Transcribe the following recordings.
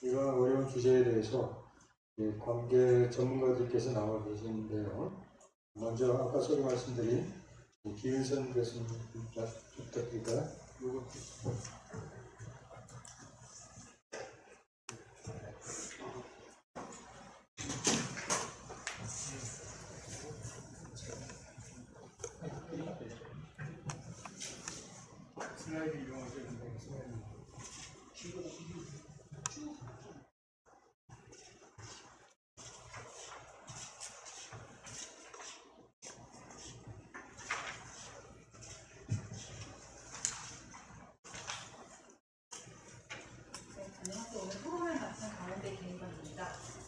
이런 어려운 주제에 대해서 관계 전문가들께서 나와 계시는데요. 먼저 아까 소개 말씀드린 기은선 교수님 부탁드릴까요? 슬라이드 이용하셔야 된다고 슬라이드.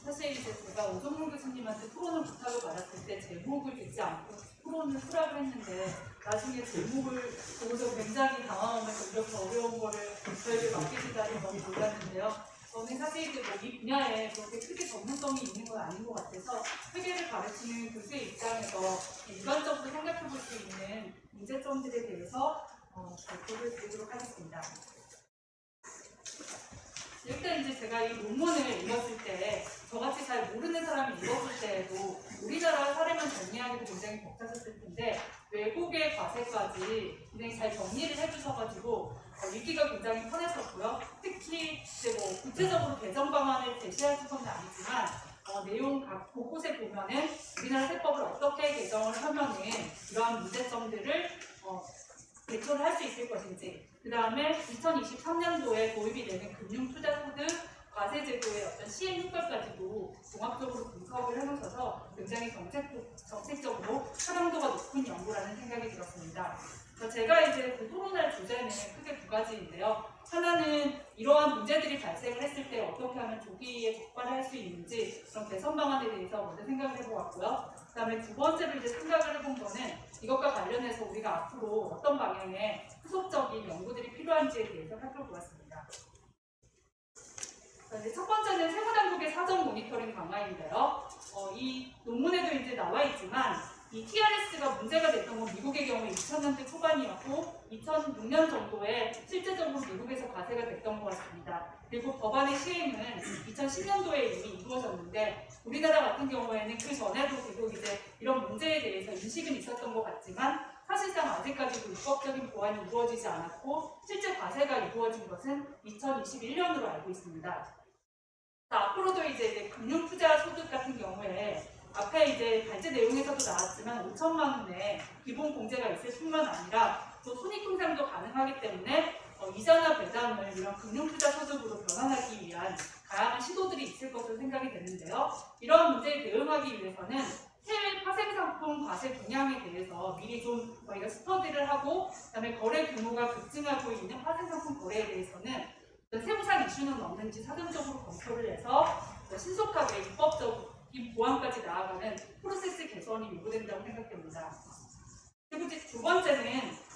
사실 이제 제가 오정훈 교수님한테 토론을 부탁을 받았을 때 제목을 듣지 않고 토론을 수락을 했는데 나중에 제목을 보고서 굉장히 당황하면서 이렇게 어려운 거를 저에게 맡기시다니 너무 놀랐는데요. 저는 사실 이제 이 분야에 그렇게 크게 전문성이 있는 건 아닌 것 같아서 회계를 가르치는 교수의 입장에서 일반적으로 생각해 볼 수 있는 문제점들에 대해서 발표를 드리도록 하겠습니다. 일단 이제 제가 이 논문을 읽었을 때 저같이 잘 모르는 사람이 읽었을 때에도 우리나라 사례만 정리하기도 굉장히 벅찼었을 텐데 외국의 과세까지 굉장히 잘 정리를 해주셔가지고 읽기가 굉장히 편했었고요. 특히 이제 뭐 구체적으로 개정 방안을 제시하신 건 아니지만 내용 각 곳곳에 보면은 우리나라 세법을 어떻게 개정을 하면은 이러한 문제점들을 대처를 할 수 있을 것인지, 그 다음에 2023년도에 도입이 되는 금융투자소득 과세제도의 어떤 시행 효과까지도 종합적으로 분석을 해놓으셔서 굉장히 정책적으로 활용도가 높은 연구라는 생각이 들었습니다. 제가 이제 그 토론할 주제는 크게 두 가지인데요. 하나는 이러한 문제들이 발생을 했을 때 어떻게 하면 조기에 적발을 할 수 있는지 그런 개선 방안에 대해서 먼저 생각을 해보았고요. 그 다음에 두 번째로 이제 생각을 해본 거는 이것과 관련해서 우리가 앞으로 어떤 방향의 후속적인 연구들이 필요한지에 대해서 살펴보았습니다. 이제 첫 번째는 세무당국의 사전 모니터링 강화인데요. 이 논문에도 이제 나와 있지만 이 TRS가 문제가 됐던 건 미국의 경우 2000년대 초반이었고 2006년 정도에 실제적으로 미국에서 과세가 됐던 것 같습니다. 그리고 법안의 시행은 2010년도에 이미 이루어졌는데 우리나라 같은 경우에는 그 전에도 계속 이제 이런 문제에 대해서 인식은 있었던 것 같지만 사실상 아직까지도 입법적인 보완이 이루어지지 않았고 실제 과세가 이루어진 것은 2021년으로 알고 있습니다. 앞으로도 이제 금융투자 소득 같은 경우에 앞에 이제 발제 내용에서도 나왔지만 5천만 원의 기본 공제가 있을 뿐만 아니라 또 손익분산도 가능하기 때문에 이자나 배당을 이런 금융투자 소득으로 변환하기 위한 다양한 시도들이 있을 것으로 생각이 되는데요. 이러한 문제에 대응하기 위해서는 해외 파생상품 과세 동향에 대해서 미리 좀 저희가 스터디를 하고 그다음에 거래 규모가 급증하고 있는 파생상품 거래에 대해서는 세무상 이슈는 없는지 사전적으로 검토를 해서 신속하게 입법적인 보완까지 나아가는 프로세스 개선이 요구된다고 생각됩니다. 그리고 이제 두 번째는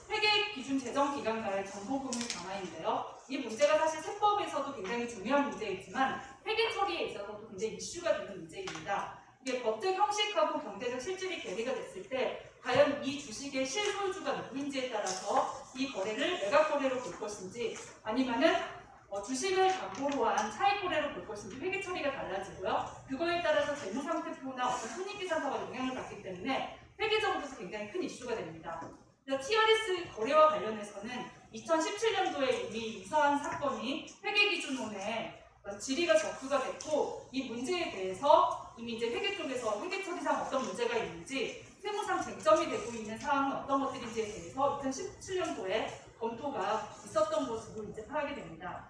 회계 기준 제정 기관과의 정보 공유 강화인데요. 이 문제가 사실 세법에서도 굉장히 중요한 문제이지만 회계 처리에 있어서도 굉장히 이슈가 되는 문제입니다. 이게 법적 형식하고 경제적 실질이 괴리가 됐을 때 과연 이 주식의 실소유주가 누구인지에 따라서 이 거래를 매각 거래로 볼 것인지 아니면은 주식을 담보로 한 차익 거래로 볼 것인지 회계 처리가 달라지고요. 그거에 따라서 재무상태표나 어떤 손익계산서가 영향을 받기 때문에 회계적으로도 굉장히 큰 이슈가 됩니다. TRS 거래와 관련해서는 2017년도에 이미 유사한 사건이 회계기준원에 질의가 접수가 됐고 이 문제에 대해서 이미 이제 회계 쪽에서 회계 처리상 어떤 문제가 있는지 세무상 쟁점이 되고 있는 사항은 어떤 것들인지에 대해서 2017년도에 검토가 있었던 것으로 이제 파악이 됩니다.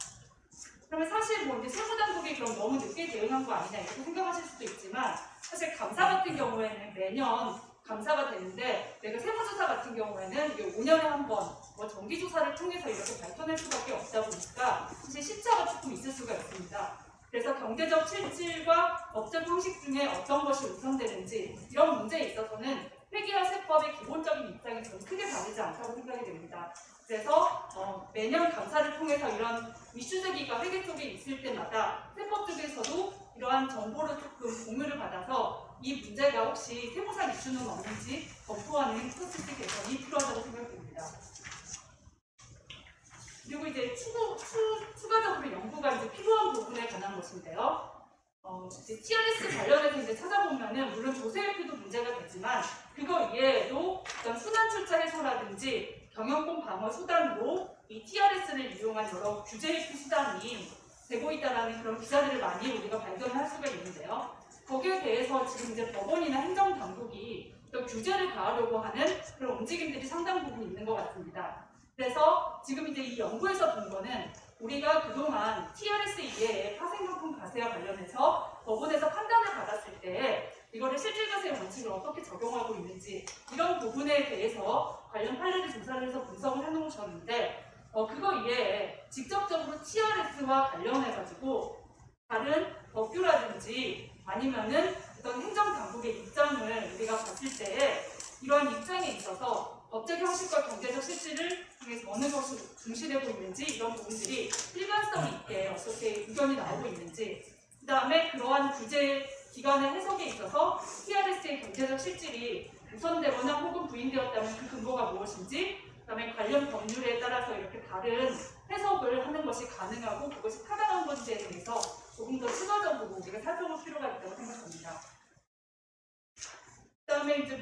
그러면 사실 뭐 이제 세무당국이 그럼 너무 늦게 대응한 거 아니냐 이렇게 생각하실 수도 있지만 사실 감사 같은 경우에는 매년 감사가 되는데 내가 세무조사 같은 경우에는 이게 5년에 한 번 정기조사를 통해서 이렇게 밝혀낼 수밖에 없다 보니까 사실 시차가 조금 있을 수가 있습니다. 그래서 경제적 실질과 법적 형식 중에 어떤 것이 우선되는지 이런 문제에 있어서는 회계와 세법의 기본적인 입장이 좀 크게 다르지 않다고 생각이 됩니다. 그래서 매년 감사를 통해서 이런 이슈 제기가 회계 쪽에 있을 때마다 세법 쪽에서도 이러한 정보를 조금 공유를 받아서 이 문제가 혹시 세무상 이슈는 없는지 검토하는 프로세스 개선이 필요하다고 생각됩니다. 그리고 이제 추가적으로 연구가 이제 필요한 부분에 관한 것이 것인데요. 이제 TRS 관련해서 이제 찾아보면은 물론 조세회피도 문제가 되지만 그거 이외에도 어떤 순환 출자 해소라든지 경영권 방어 수단으로 이 TRS를 이용한 여러 규제 회피 수단이 되고 있다라는 그런 기사들을 많이 우리가 발견할 수가 있는데요. 거기에 대해서 지금 이제 법원이나 행정당국이 또 규제를 가하려고 하는 그런 움직임들이 상당 부분 있는 것 같습니다. 그래서 지금 이제 이 연구에서 본 거는 우리가 그동안 TRS 이외에 파생상품 과세와 관련해서 법원에서 판단을 받았을 때 이거를 실질과세 원칙을 어떻게 적용하고 있는지 이런 부분에 대해서 관련 판례를 조사를 해서 분석을 해놓으셨는데 그거 이외에 직접적으로 TRS와 관련해가지고 다른 법규라든지 아니면은 어떤 행정당국의 입장을 우리가 봤을 때 이러한 입장에 있어서 법적 형식과 경제적 실질을 통해서 어느 것이 중시되고 있는지 이런 부분들이 일관성 있게 어떻게 의견이 나오고 있는지 그 다음에 그러한 규제 기관의 해석에 있어서 TRS의 경제적 실질이 우선되거나 혹은 부인되었다면 그 근거가 무엇인지 그 다음에 관련 법률에 따라서 이렇게 다른 해석을 하는 것이 가능하고 그것이 타당한 건지에 대해서 조금 더 추가적으로 우리가 살펴볼 필요가 있다고 생각합니다. 그 다음에 이제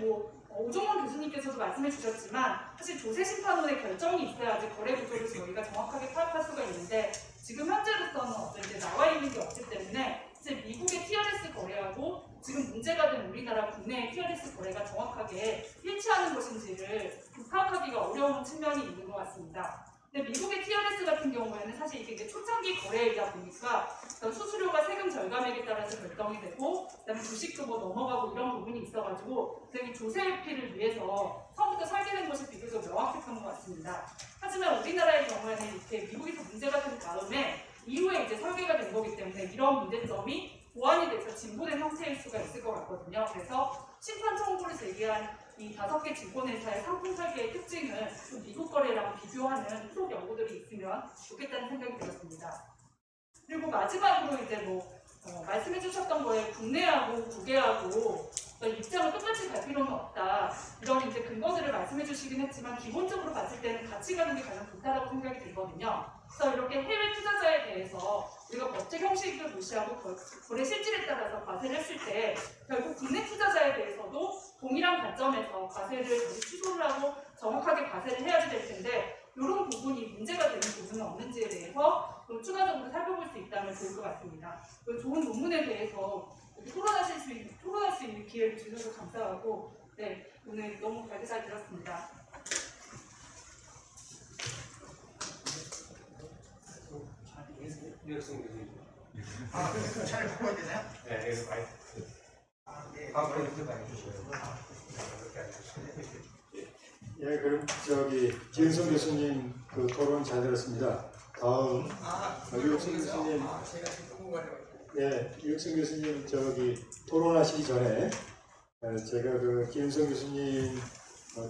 오종원 교수님께서도 말씀해 주셨지만 사실 조세심판원의 결정이 있어야지 거래 구조를 저희가 정확하게 파악할 수가 있는데 지금 현재로서는 어떤 이제 나와 있는 게 없기 때문에 이제 미국의 TRS 거래하고 지금 문제가 된 우리나라 국내의 TRS 거래가 정확하게 일치하는 것인지를 파악하기가 어려운 측면이 있는 것 같습니다. 근데 미국의 TRS 같은 경우에는 사실 이게 이제 초창기 거래이다 보니까 수수료가 세금 절감액에 따라서 결정이 되고 그다음에 주식도 넘어가고 이런 부분이 있어가지고 되게 조세회피를 위해서 처음부터 설계된 것이 비교적 명확했던 것 같습니다. 하지만 우리나라의 경우에는 이렇게 미국에서 문제가 된 다음에 이후에 이제 설계가 된 거기 때문에 이런 문제점이 보완이 돼서 진보된 형태일 수가 있을 것 같거든요. 그래서 심판 청구를 제기한 이 5개 증권회사의 상품 설계의 특징을 미국 거래랑 비교하는 후속 연구들이 있으면 좋겠다는 생각이 들었습니다. 그리고 마지막으로 이제 말씀해 주셨던 거에 국내하고 국외하고 입장을 똑같이 갈 필요는 없다. 이런 이제 근거들을 말씀해 주시긴 했지만 기본적으로 봤을 때는 같이 가는 게 가장 좋다라고 생각이 들거든요. 그래서 이렇게 해외 투자자에 대해서 우리가 법적 형식을 무시하고 거래 실질에 따라서 과세를 했을 때 결국 국내 투자자에 대해서도 동일한 관점에서 과세를 다시 취소를 하고 정확하게 과세를 해야지 될 텐데 이런 부분이 문제가 되는 부분은 없는지에 대해서 좀 추가적으로 살펴볼 수 있다면 좋을 것 같습니다. 좋은 논문에 대해서 토론할 수 있는 기회를 주셔서 감사하고 네, 오늘 너무 밝게 잘 들었습니다. 유혁성 교수님. 차를 바꿔야 되나요? 네, 여기서 많이. 네. 이렇게 많이 주셔요. 이렇게 안 예, 그럼 기은성 교수님 그 토론 잘 들었습니다. 다음 유혁성 교수님. 제가 지금 궁금해요. 네, 유혁성 교수님 토론하시기 전에 제가 기은성 교수님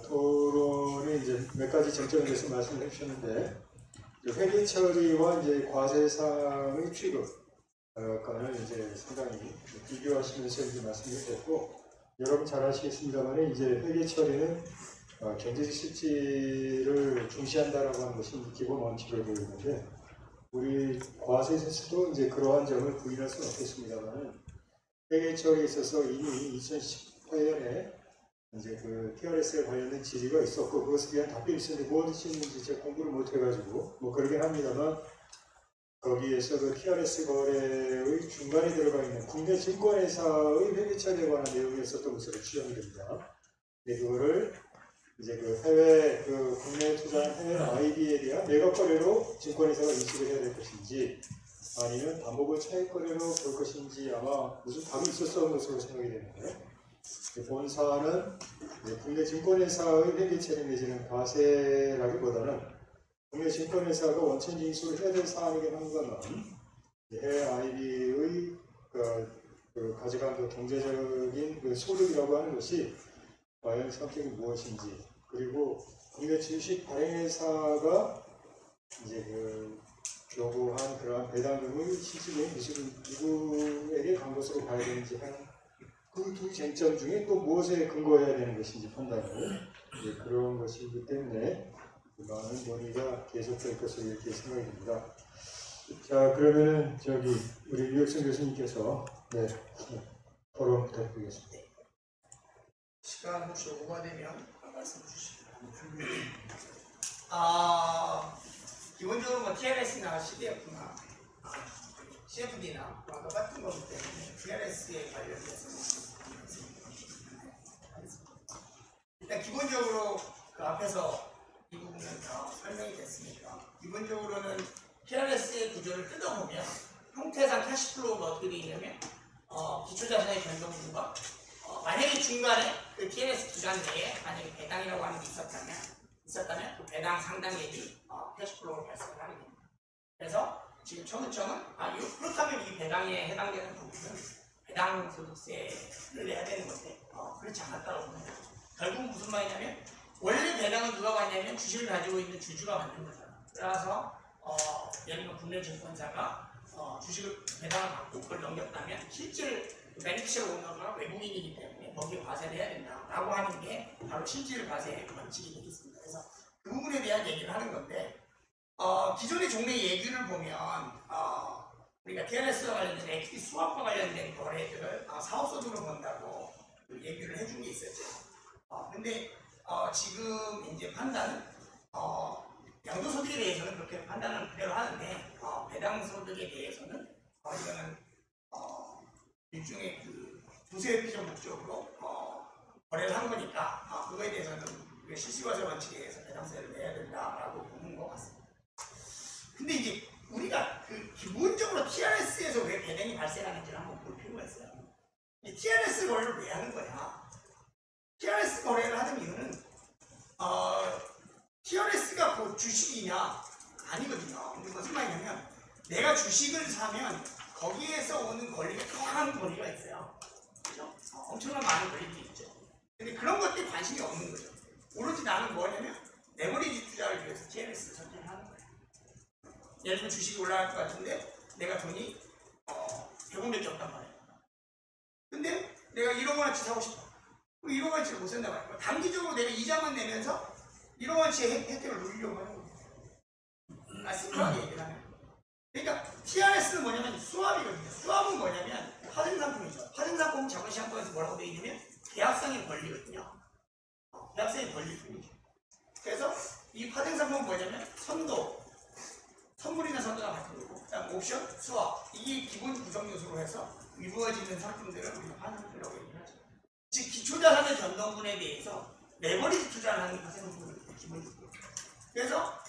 토론에 이제 몇 가지 쟁점에 대해서 말씀을 해주셨는데 회계 처리와 이제 과세상의 취급과는 이제 상당히 비교하시면서 이제 말씀을 드렸고 여러분 잘 아시겠습니다만 이제 회계 처리는 경제적 실질을 중시한다라고 하는 것이 기본 원칙을 보이고 있는데 우리 과세에서도 이제 그러한 점을 부인할 수는 없겠습니다만 회계 처리에 있어서 이미 2018년에 이제 TRS에 관련된 질의가 있었고 그것에 대한 답변이 있었는데 무엇이 있는지 제가 공부를 못 해가지고 그러긴 합니다만 거기에서 TRS 거래의 중간에 들어가 있는 국내 증권회사의 회계 처리에 관한 내용이 있었던 것으로 추정이 됩니다. 근데 그거를 이제 해외 국내 투자한 해외 IB에 대한 매각 거래로 증권회사가 인식을 해야 될 것인지 아니면 담보물 차익 거래로 볼 것인지 아마 무슨 답이 있었던 것으로 생각이 되는데 본사는 국내 증권회사의 회계 처리 내지는 과세라기보다는 국내 증권회사가 원천 징수를 해야 될 사안이긴 한거는 해외 IB의 가져간 경제적인 소득이라고 하는 것이 과연 성격이 무엇인지 그리고 국내 주식 발행회사가 이제 요구한 그러한 배당금의 실질적인 누구에게 간 것으로 봐야 되는지 하는 그 두 쟁점 중에 또 무엇에 근거해야 되는 것인지 판단을 그런 것이기 때문에 많은 논의가 계속될 것으로 이렇게 생각이 듭니다. 자, 그러면은 우리 유혁성 교수님께서 네, 토론 부탁드리겠습니다. 시간 혹시 오버되면 말씀해 주시면. 기본적으로 뭐 TLS나 CDF나 CFD나 똑같은 거기 때문에 TLS에 관련돼서 일단 기본적으로 그 앞에서 이 부분은 다 설명이 됐으니까 기본적으로는 TLS의 구조를 뜯어보면 형태상 캐시플로우가 어떻게 되어 있냐면 기초자산의 변동분과 만약에 중간에 그 TLS 기간 내에 만약에 배당이라고 하는 게 있었다면 그 배당 상당액이 캐시플로우를 발생을 하게 됩니다. 그래서 지금 청구청은 그렇다면 이 배당에 해당되는 부분은 배당 소득세를 내야 되는 건데 그렇지 않았다고 봅니다. 결국은 무슨 말이냐면 원래 배당은 누가 받냐면 주식을 가지고 있는 주주가 받는 거잖아. 따라서 예를 들면 국내증권사가 주식을 배당을 받고 그걸 넘겼다면 실질 베네피셜 오너가 외국인이기 때문에 거기에 과세를 해야 된다라고 하는 게 바로 실질 과세 원칙이 되겠습니다. 그래서 그 부분에 대한 얘기를 하는 건데 기존의 종래 얘기를 보면 우리가 TLS와 관련된 에퀴티 수합과 관련된 거래들을 사업소득으로 본다고 얘기를 해준 게 있었죠. 근데 지금 이제 판단은 양도소득에 대해서는 그렇게 판단을 그대로 하는데 배당소득에 대해서는 이거는 일종의 그 부수회피적 목적으로 거래를 한 거니까 그거에 대해서는 실시과세 원칙에 의해서 배당세를 내야 된다라고 보는 것 같습니다. 근데 이제 우리가 그 기본적으로 TRS에서 왜 배당이 발생하는지를 한번 볼 필요가 있어요. 이 TRS 거래를 왜 하는 거냐? TRS 거래를 하는 이유는 TRS가 그 주식이냐? 아니거든요. 근데 무슨 말이냐면 내가 주식을 사면 거기에서 오는 권리가 다양한 권리가 있어요. 그죠? 엄청난 많은 권리들이 있죠. 근데 그런 것들이 관심이 없는 거죠. 오로지 나는 뭐냐면 레버리지 투자를 위해서 TRS를 선택을 하는 거예요. 예를 들면 주식이 올라갈 것 같은데 내가 돈이 100원밖에 없단 말이에요. 근데 내가 1억 원어치 사고 싶어. 그럼 1억 원어치를 못 산단 말이에요. 단기적으로 내가 이자만 내면서 1억 원어치의 혜택을 누리려고 하는 거예요. 심플하게 얘기를 하면. 그러니까 TRS는 뭐냐면 수합이거든요. 수합은 뭐냐면 파생상품이죠. 파생상품은 자본시장법에서 뭐라고 되어 있냐면 계약성의 권리거든요. 계약성의 권리일 뿐이죠. 그래서 이 파생상품은 뭐냐면 선물이나 선도가 같은 거고, 그다음 옵션, 수합 이게 기본 구성 요소로 해서 이루어지는 상품들을 우리가 파생상품이라고 얘기를 하죠. 즉 기초자산의 변동분에 대해서 레버리지 투자를 하는 파생상품을 기본적으로. 그래서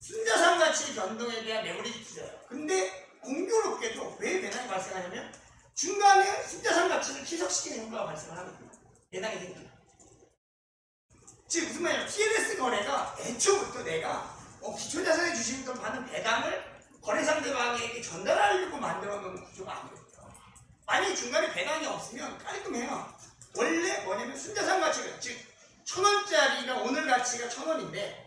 순자산 가치 변동에 대한 레버리지 투자예요. 근데 공교롭게도 왜 배당이 발생하냐면 중간에 순자산 가치를 희석시키는 효과가 발생을 하거든요. 배당이 생깁니다. 즉 무슨 말이냐면 TLS 거래가 애초부터 내가 기초자산의 주식을 받는 배당을 거래 상대방에게 전달하려고 만들어 놓은 구조가 아니거든요. 만약에 중간에 배당이 없으면 깔끔해요. 원래 뭐냐면 순자산 가치가 즉 1,000원짜리가 오늘 가치가 1,000원인데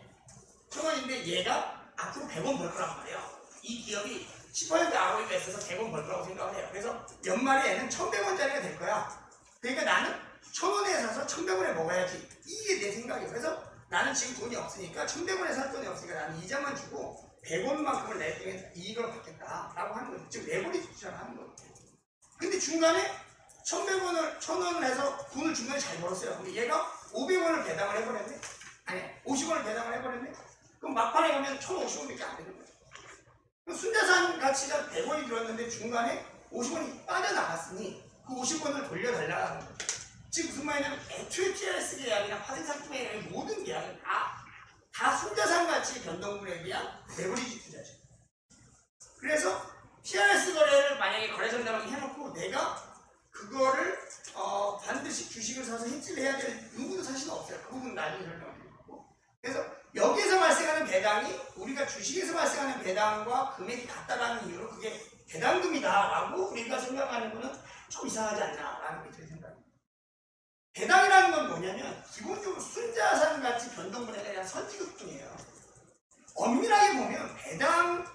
얘가 앞으로 100원 벌 거란 말이에요. 이 기업이 10% ROE가 있어서 100원 벌 거라고 생각을 해요. 그래서 연말에 얘는 1,100원짜리가 될 거야. 그러니까 나는 1,000원에 사서 1,100원에 먹어야지. 이게 내 생각이에요. 그래서 나는 지금 돈이 없으니까 1,100원에 살 돈이 없으니까 나는 이자만 주고 100원만큼을 낼 때는 이익을 받겠다라고 하는 거죠. 즉 레버리지 투자를 하는 거예요. 근데 중간에 1,100원을 해서 돈을 중간에 잘 벌었어요. 근데 얘가 500원을 배당을 해버렸네. 아니 50원을 배당을 해버렸네. 그럼 막판에 가면 1,050원밖에 안 되는 거죠. 그럼 순자산 가치가 100원이 들었는데 중간에 50원이 빠져나갔으니 그 50원을 돌려달라는 거죠. 즉 무슨 말이냐면 애초에 TRS 계약이나 파생상품에 대한 모든 계약은 다 순자산 가치 변동분에 대한 레버리지 투자죠. 그래서 TRS 거래를 만약에 거래 상대방이 해놓고 내가 그거를 반드시 주식을 사서 해지를 해야 될 의무도 사실은 없어요. 그 부분은 나중에 설명드릴 거고. 그래서 여기에서 발생하는 배당이 우리가 주식에서 발생하는 배당과 금액이 같다라는 이유로 그게 배당금이다라고 우리가 생각하는 거는 좀 이상하지 않나라는 게 제 생각입니다. 배당이라는 건 뭐냐면 기본적으로 순자산 가치 변동분에 대한 선지급분이에요. 엄밀하게 보면 배당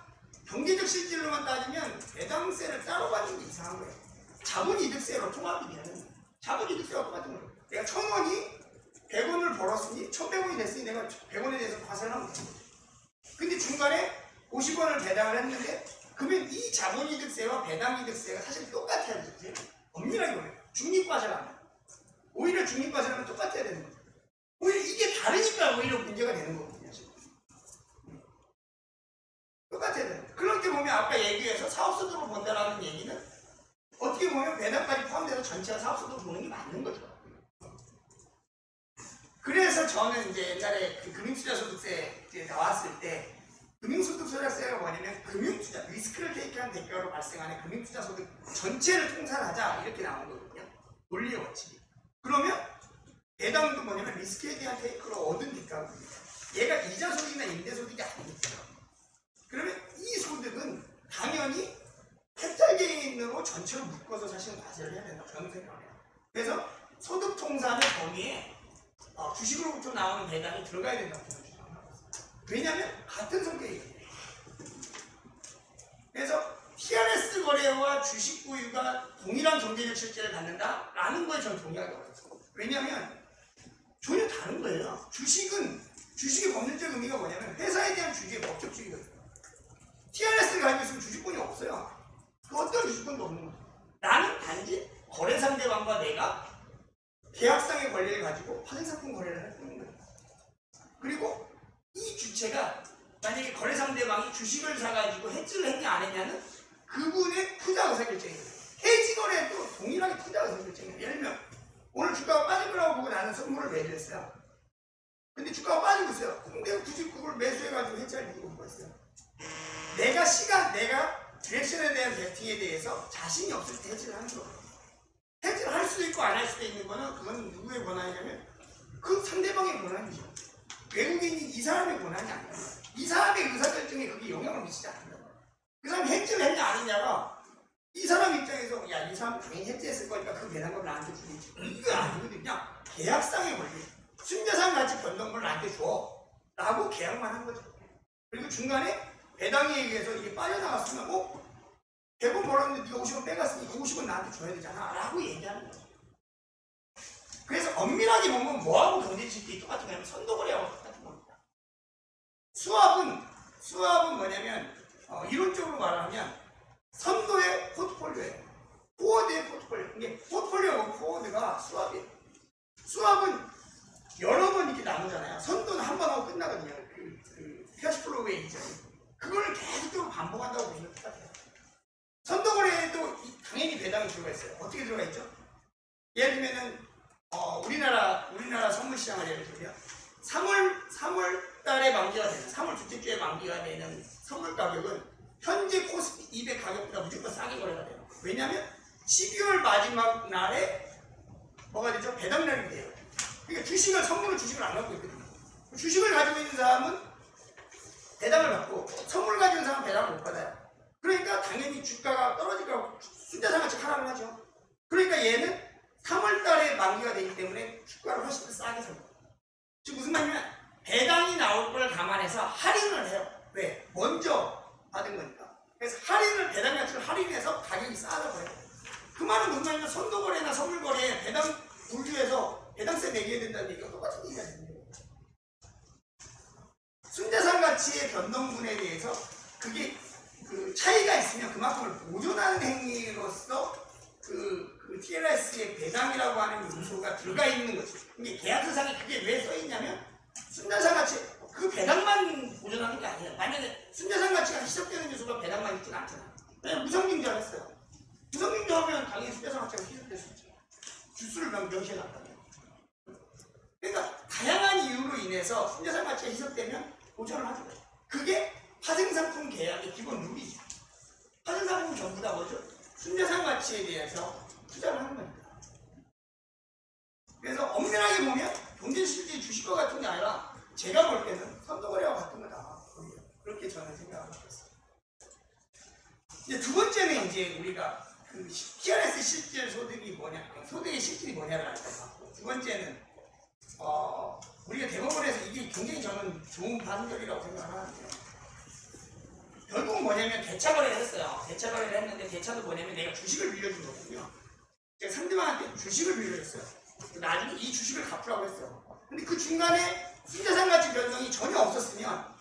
경제적 실질로만 따지면 배당세를 따로 받는 게 이상한 거예요. 자본이득세로 통합이 되는 자본이득세와 똑같은 거예요. 내가 1,000원이 100원을 벌었으니 1,100원이 됐으니 내가 100원에 대해서 과세를 하면 되는 거죠. 근데 중간에 50원을 배당을 했는데 그러면 이 자본이득세와 배당이득세가 사실 똑같아야 되지. 엄밀하게 보면 중립과세라면 오히려 중립과세라면 똑같아야 되는 거죠. 오히려 이게 다르니까 오히려 문제가 되는 거거든요. 지금. 똑같아야 돼요. 그렇게 보면 아까 얘기해서 사업소득으로 본다라는 얘기는 어떻게 보면 배당까지 포함돼서 전체가 사업소득으로 보는 게 맞는 거죠. 그래서 저는 이제 옛날에 그 금융투자소득세 나왔을 때 금융소득소득세가 뭐냐면 금융투자, 리스크를 테이크한 대가로 발생하는 금융투자소득 전체를 통산하자 이렇게 나온 거거든요. 논리의 원칙이. 그러면 배당도 뭐냐면 리스크에 대한 테이크로 얻은 대가거든요. 얘가 이자소득이나 임대소득이 아니겠죠. 그러면 이 소득은 당연히 캡탈 게인으로 전체로 묶어서 사실 과세를 해야 된다고 저는 생각을 해요. 그래서 소득통산의 범위에 주식으로부터 나오는 배당이 들어가야 된다고 저는 생각합니다. 왜냐하면 같은 성격이에요. 그래서 TRS 거래와 주식 보유가 동일한 경제적 실제를 갖는다라는 거에 저는 동의하게 어요. 왜냐하면 전혀 다른 거예요. 주식의 법률적 의미가 뭐냐면 회사에 대한 주주의 법적 주의거든요. TRS를 가지고 있으면 주식권이 없어요. 그 어떤 주식권도 없는 거예요. 나는 단지 거래 상대방과 내가 계약상의 권리를 가지고 파생상품 거래를 할 뿐인 거예요. 그리고 이 주체가 만약에 거래 상대방이 주식을 사가지고 해지를 했냐 안 했냐는 그분의 투자 의사결정이에요. 해지 거래도 동일하게 투자 의사결정이에요. 예를 들면 오늘 주가가 빠질 거라고 보고 나는 선물을 매수했어요. 근데 주가가 빠지고 있어요. 근데 굳이 그걸 매수해가지고 해지할 이유가 뭐가 있어요? 내가 디렉션에 대한 베팅에 대해서 자신이 없을 때 해지를 하는 거예요. 해지를 할 수도 있고 안 할 수도 있는 거는 그건 누구의 권한이냐면 그 상대방의 권한이죠. 외국인이 이 사람의 권한이 아니야. 이 사람의 의사결정에 그게 영향을 미치지 않는다. 그 사람이 해지를 했냐 안 했냐가 이 사람 입장에서 야, 이 사람 당연히 해지했을 거니까 그 배당금을 나한테 주겠지. 이거 아니거든요. 그냥 계약상의 권리. 순자산 가치 변동금을 나한테 줘. 라고 계약만 한 거죠. 그리고 중간에 배당에 의해서 이게 빠져나갔으면 100원 벌었는데 네가 50원 빼갔으니 그 50원 나한테 줘야 되잖아 라고 얘기하는 거죠. 그래서 엄밀하게 보면 뭐하고 경제실질이 똑같은 거냐면 선도거래하고 똑같은 겁니다. 수압은 뭐냐면 이론적으로 말하면 선도의 포트폴리오예요. 포워드의 포트폴리오. 이게 포트폴리오하고 포워드가 수압이에요. 수압은 여러 번 이렇게 나누잖아요. 선도는 한 번 하고 끝나거든요. 그 캐시플로우의 이전. 그걸 계속적으로 반복한다고 보시면 똑같아요. 선도거래에도 당연히 배당이 들어가 있어요. 어떻게 들어가 있죠? 예를 들면은 우리나라 선물시장을 예를 들면 3월 달에 만기가 되는 3월 둘째 주에 만기가 되는 선물 가격은 현재 코스피 200 가격보다 무조건 싸게 거래가 돼요. 왜냐하면 12월 마지막 날에 뭐가 되죠? 배당날이 돼요. 그러니까 선물은 주식을 안 갖고 있거든요. 주식을 가지고 있는 사람은 배당을 받고 선물을 가지고 있는 사람은 배당을 못 받아요. 그러니까 당연히 주가가 떨어질 거라고 순자산같이 하락을 하죠. 그러니까 얘는 3월 달에 만기가 되기 때문에 주가를 훨씬 더 싸게 삽니다. 즉 무슨 말이냐면 배당이 나올 걸 감안해서 할인을 해요. 왜? 먼저 받은 거니까. 그래서 배당 가치를 할인해서 가격이 싸다고 해요. 그 말은 무슨 말이냐면 선도거래나 선물거래에 배당 분류해서 배당세 매겨야 된다는 얘기가 똑같은 얘기가 되는 거예요. 순자산 가치의 변동분에 대해서 그게 그 차이가 있으면 그만큼을 보존하는 행위로서 그 TLS의 배당이라고 하는 요소가 들어가 있는 거죠. 이게 계약서상에 그게 왜 써있냐면 순자산 가치 그 배당만 보존하는 게 아니에요. 만약에 순자산 가치가 희석되는 요소가 배당만 있지는 않잖아요. 왜냐면 무성증자를 했어요. 무성증자하면 당연히 순자산 가치가 희석될 수 있죠. 주수를 명시해 놨다면. 그러니까 다양한 이유로 인해서 순자산 가치가 희석되면 보존을 하죠. 그게 파생상품 계약의 기본 룰이죠. 파생상품은 전부 다 뭐죠? 순자산 가치에 대해서 투자를 하는 겁니다. 그래서 엄밀하게 보면 경제실질 주식과 같은 게 아니라 제가 볼 때는 선도거래와 같은 거다. 그렇게 저는 생각하고 있습니다. 이제 두 번째는 이제 우리가 그 TRS 실질 소득이 뭐냐, 소득의 실질이 뭐냐를 알 것 같고, 두 번째는 우리가 대법원에서 이게 굉장히 저는 좋은 판결이라고 생각하는데요. 결국은 뭐냐면 대차거래를 했어요. 대차거래를 했는데 대차도 뭐냐면 내가 주식을 빌려준 거거든요. 제가 상대방한테 주식을 빌려줬어요. 나중에 이 주식을 갚으라고 했어요. 근데 그 중간에 순자산 가치 변동이 전혀 없었으면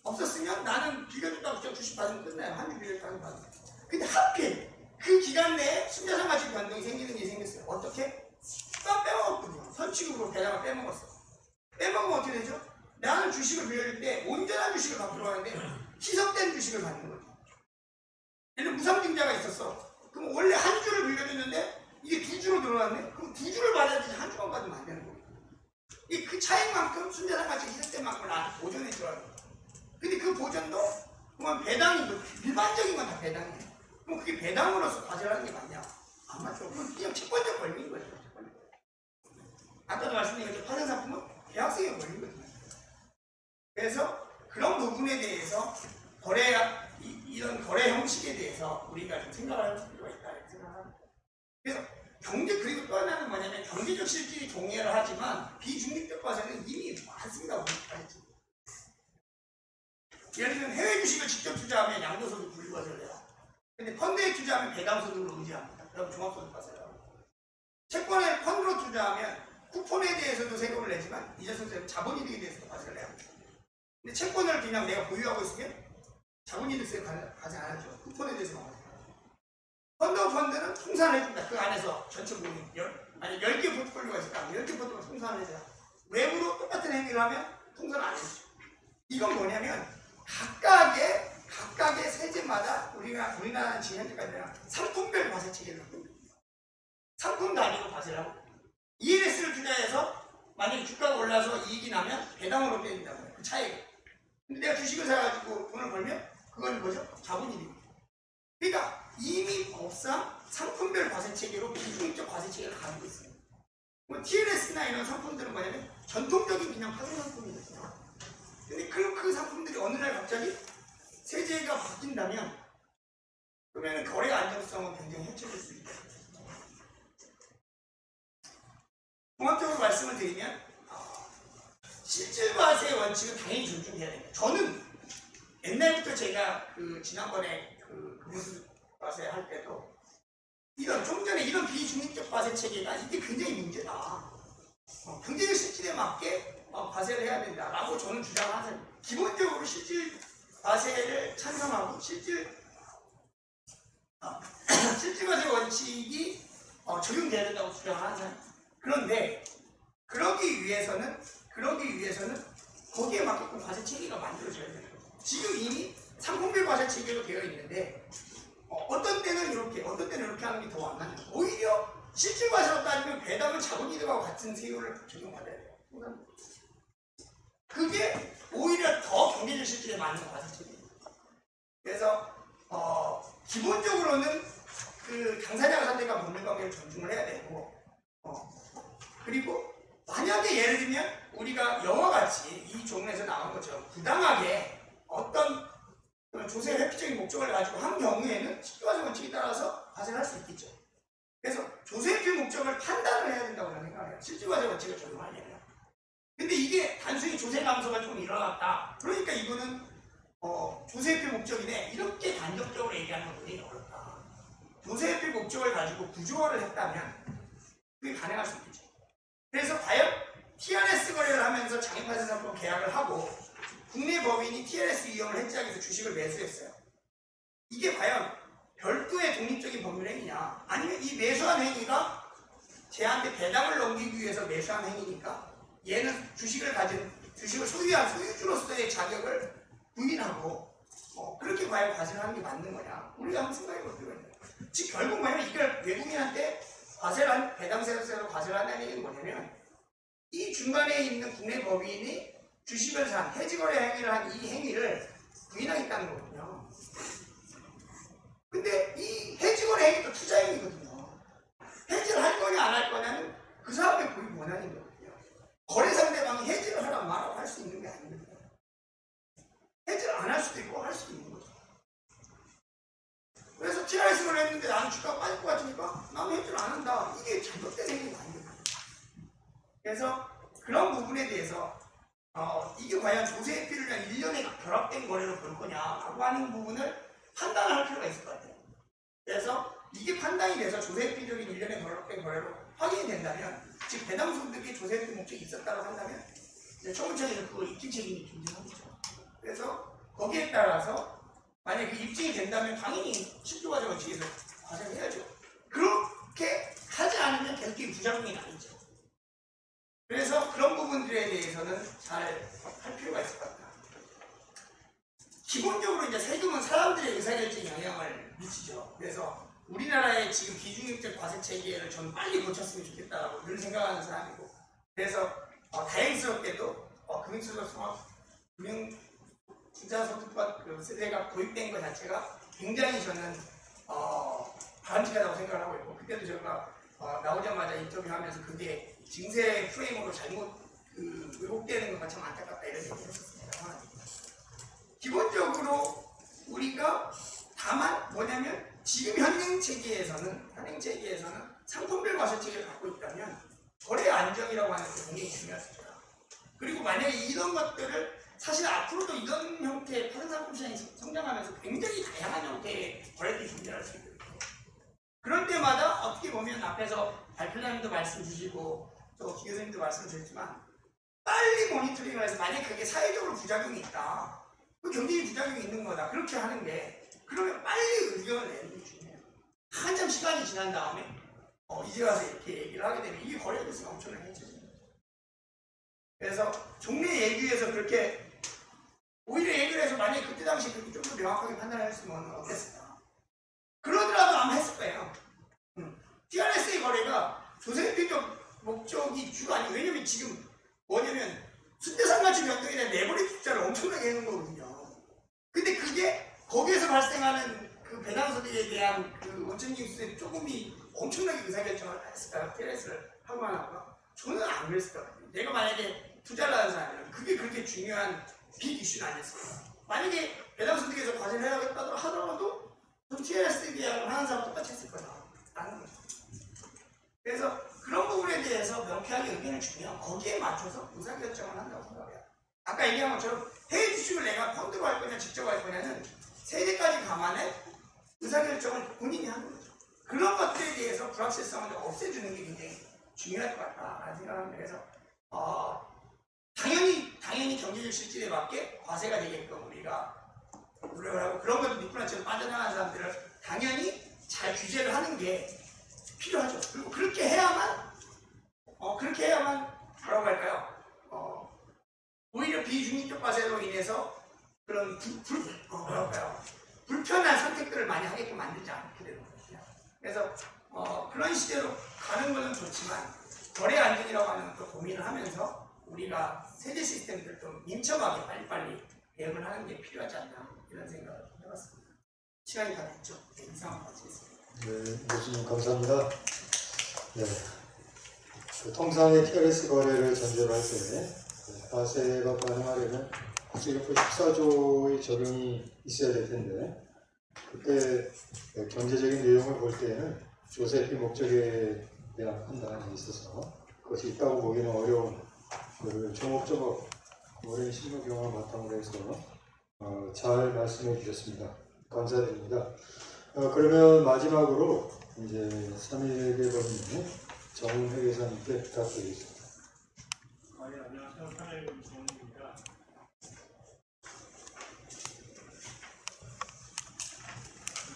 없었으면 나는 빌려줬다고 그냥 주식 받으면 끝나요. 한 주 빌려줬다고 받으면. 근데 하필 그 기간 내에 순자산 가치 변동이 생기는 일이 생겼어요. 어떻게? 빼먹었거든요. 선취급으로 배당을 빼먹었어. 빼먹으면 어떻게 되죠? 나는 주식을 빌려줄 때 온전한 주식을 갖고 가는데 희석된 주식을 받는 거죠. 예를 들어 무상증자가 있었어. 그럼 원래 한 주를 빌려줬는데 이게 2주로 늘어났네? 그럼 2주를 받아야지 한 주만 받으면 안 되는 거예요. 그 차익만큼 순자산 가치 희석된 만큼을 나한테 보전해 줘야 돼요. 근데 그 보전도 그만 배당이 일반적인 건 다 배당이에요. 그럼 그게 배당으로서 과세하는 게 맞냐? 안 맞죠. 그건 그냥 채권적 권리인 거죠. 아까도 말씀드린 것처럼 파생상품은 계약성의 권리인 거죠. 그래서 그런 부분에 대해서 이런 거래 형식에 대해서 우리가 좀 생각을 할 필요가 있다 이렇게 생각합니다. 그래서 그리고 또 하나는 뭐냐면 경제적 실질이 동의를 하지만 비중립적 과세는 이미 많습니다. 우리까지. 예를 들면 해외 주식을 직접 투자하면 양도소득 분리과세를 해요. 근데 펀드에 투자하면 배당소득을 의지합니다. 그럼 종합소득과세를 하고. 채권에 펀드로 투자하면 쿠폰에 대해서도 세금을 내지만 이자소득 자본이득에 대해서도 과세를 해야 합니다. 근데 채권을 그냥 내가 보유하고 있으면 자본이득세 과세 안 하죠. 쿠폰에 대해서만 과세. 펀드는 통산을 해줍니다. 그 안에서 전체 모임, 아니 10개 포트폴리오가 있었다. 10개 포트폴리오 통산을 해줘요. 외부로 똑같은 행위를 하면 통산 안 해주죠. 이건 뭐냐면 각각의 세제마다 우리나라는 지금 현재까지 상품별 과세 체계를 하고 있습니다. 상품 단위로 과세를 하고 ELS를 투자해서 만약에 주가가 올라서 이익이 나면 배당으로 떼진다고 해요. 그 차이가. 근데 내가 주식을 사가지고 돈을 벌면 그건 뭐죠? 자본이익입니다. 그러니까 이미 법상 상품별 과세 체계로 비중적 과세 체계를 가지고 있어요. 뭐 TLS나 이런 상품들은 뭐냐면 전통적인 그냥 파생 상품이거든요. 근데 그 상품들이 어느 날 갑자기 세제가 바뀐다면 그러면 거래 안정성은 굉장히 해쳐질 수 있다. 종합적으로 말씀을 드리면 실질과세 원칙은 당연히 존중해야 됩니다. 저는 옛날부터 제가 지난번에 금융과세 할 때도 좀 전에 이런 비중립적 과세 체계가 이게 굉장히 문제다. 경제적 실질에 맞게 과세를 해야 된다라고 저는 주장하는 기본적으로 실질 과세를 찬성하고 실질과세 원칙이 적용돼야 된다고 주장하는 사람. 그런데 그러기 위해서는 거기에 맞게끔 과세 체계가 만들어져야 돼요. 지금 이미 상품별 과세 체계로 되어 있는데 어떤 때는 이렇게 하는 게 더 완만해요. 오히려 실질과세로 따지면 배당은 자본이득하고 같은 세율을 적용받아야 돼요. 그게 오히려 더 경제적 실질에 맞는 과세 체계예요. 그래서 기본적으로는 그 당사자와 상대가 법률 관계를 존중을 해야 되고 그리고 만약에 예를 들면 우리가 영화같이 이 종문에서 나온 것처럼 부당하게 어떤 조세 회피적인 목적을 가지고 한 경우에는 실질과세 원칙에 따라서 과세를 할 수 있겠죠. 그래서 조세 회피 목적을 판단을 해야 된다고 저는 생각해요. 실질과세 원칙을 적용하려면. 근데 이게 단순히 조세 감소가 좀 일어났다. 그러니까 이거는 조세 회피 목적이네. 이렇게 단적적으로 얘기하는 건 굉장히 어렵다. 조세 회피 목적을 가지고 구조화를 했다면 그게 가능할 수 있겠죠. 그래서 과연 TRS 거래를 하면서 장애파생상품 계약을 하고 국내 법인이 TRS 이용을 해지하기 위해서 주식을 매수했어요. 이게 과연 별도의 독립적인 법률 행위냐 아니면 이 매수한 행위가 쟤한테 배당을 넘기기 위해서 매수한 행위니까 얘는 주식을 소유한 소유주로서의 자격을 부인하고 그렇게 과연 과세를 하는 게 맞는 거냐 우리가 한번 생각해 볼 필요가 있어요. 즉 결국 뭐냐면 이걸 외국인한테 배당세로 과세를 한다는 얘기는 뭐냐면 이 중간에 있는 국내 법인이 주식을 산 해지거래 행위를 한 이 행위를 부인하겠다는 거거든요. 근데 이 해지거래 행위도 투자 행위거든요. 해지를 할 거냐 안 할 거냐는 그 사람의 고유 권한인 거거든요. 거래 상대방이 해지를 하라 말라고 할 수 있는 게 아닙니다. 해지를 안 할 수도 있고 할 수도 있는 거죠. 그래서 TRS를 했는데 나는 주가가 빠질 것 같으니까 나는 해지를 안 한다. 이게 잘못된 행위가 아닙니다. 그래서 그런 부분에 대해서 이게 과연 조세 회피를 위한 일련의 결합된 거래로 볼 거냐라고 하는 부분을 판단을 할 필요가 있을 것 같아요. 그래서 이게 판단이 돼서 조세 회피적인 일련의 결합된 거래로 확인이 된다면 즉 배당소득이 조세 회피 목적이 있었다고 한다면 처음부터 그거 입증 책임이 존재하겠죠. 그래서 거기에 따라서 만약에 그 입증이 된다면 당연히 실조 과정을 뒤에서 과세해야죠. 그렇게 하지 않으면 계속적인 부작용이 나겠죠. 그래서 그런 부분들에 대해서는 잘 할 필요가 있을 것 같다. 기본적으로 이제 세금은 사람들의 의사결정에 영향을 미치죠. 그래서 우리나라의 지금 비중입적 과세 체계를 저는 빨리 고쳤으면 좋겠다라고 늘 생각하는 사람이고, 그래서 다행스럽게도 금융소득 금융투자소득법 그 세대가 도입된 것 자체가 굉장히 저는 바람직하다고 생각을 하고 있고, 그때도 제가 나오자마자 인터뷰하면서 그게 증세 프레임으로 잘못 왜곡되는 것과 참 안타깝다 이런 얘기를 했었습니다만, 기본적으로 우리가 다만 뭐냐면 지금 현행 체계에서는 상품별 과세 체계를 갖고 있다면 거래 안정이라고 하는 게 굉장히 중요하죠. 그리고 만약에 이런 것들을 사실 앞으로도 이런 형태의 파생 상품 시장이 성장하면서 굉장히 다양한 형태의 거래들이 존재할 수 있거든요. 그럴 때마다 어떻게 보면 앞에서 발표자님도 말씀 주시고 또 기교수님도 말씀 주셨지만 빨리 모니터링을 해서 만약에 그게 사회적으로 부작용이 있다, 그 경제적 부작용이 있는 거다, 그렇게 하는 게, 그러면 빨리 의견을 내는 게 중요해요. 한참 시간이 지난 다음에 이제 와서 이렇게 얘기를 하게 되면 이게 거래 대수가 엄청나게 해쳐집니다. 그래서 종래 예규에서 그렇게 오히려 얘기를 해서 만약에 그때 당시 그렇게 좀 더 명확하게 판단을 했으면 어땠을까? 그러더라도 아마 했을 거예요. TRS의 거래가 조세표적 목적이 주가 아니고, 왜냐면 지금 뭐냐면 순대상가치 변동에 대한 레버리지 투자를 엄청나게 해놓은 거거든요. 근데 그게 거기에서 발생하는 그 배당소득에 대한 그 원천징수세 조금이 엄청나게 의사결정을 했을까요? TRS를 하고 안 하고? 저는 안 그랬을 것 같아요. 내가 만약에 투자를 하는 사람이면 그게 그렇게 중요한 빅 이슈는 아니었어요. 만약에 배당소득에서 과세를 해야겠다고 하더라도 좀 TRS 계약을 하는 사람 똑같이 했을 거다라는 거죠. 그래서 그런 부분에 대해서 명쾌하게 의견을 주면 거기에 맞춰서 의사결정을 한다고 생각해요. 아까 얘기한 것처럼 해외 주식을 내가 펀드로 할 거냐 직접 할 거냐는 세대까지 감안해 의사결정을 본인이 하는 거죠. 그런 것들에 대해서 불확실성을 없애주는 게 굉장히 중요할 것 같다라는 생각을 합니다. 그래서 당연히 경제적 실질에 맞게 과세가 되게끔 우리가 노력을 하고, 그런 것도 미꾸라지처럼 빠져나가는 사람들을 당연히 잘 규제를 하는 게 필요하죠. 그리고 그렇게 해야만 뭐라고 할까요? 오히려 비중립적 과세로 인해서 그런 불편한 선택들을 많이 하게끔 만들지 않게 되는 거죠. 그래서 그런 시대로 가는 것은 좋지만 거래 안정이라고 하는 것도 고민을 하면서 우리가 세제 시스템들 좀 민첩하게 빨리빨리 개혁을 하는 게 필요하지 않나 이런 생각을 해봤습니다. 시간이 다 됐죠? 네, 이상한 마치겠습니다. 네, 교수님 감사합니다. 네, 그 통상의 TRS 거래를 전제로 할 때 과세가 가능하려면 국세격부 14조의 적용이 있어야 될 텐데, 그때 경제적인 내용을 볼 때는 조세피 목적에 대한 판단이 있어서 그것이 있다고 보기는 어려운, 그 조목조목 오랜 실무 경험을 바탕으로 해서 잘 말씀해 주셨습니다. 감사드립니다. 그러면 마지막으로 이제 3일의 법인 정훈 회계사님께 부탁드리겠습니다. 네, 안녕하세요. panel 정훈입니다.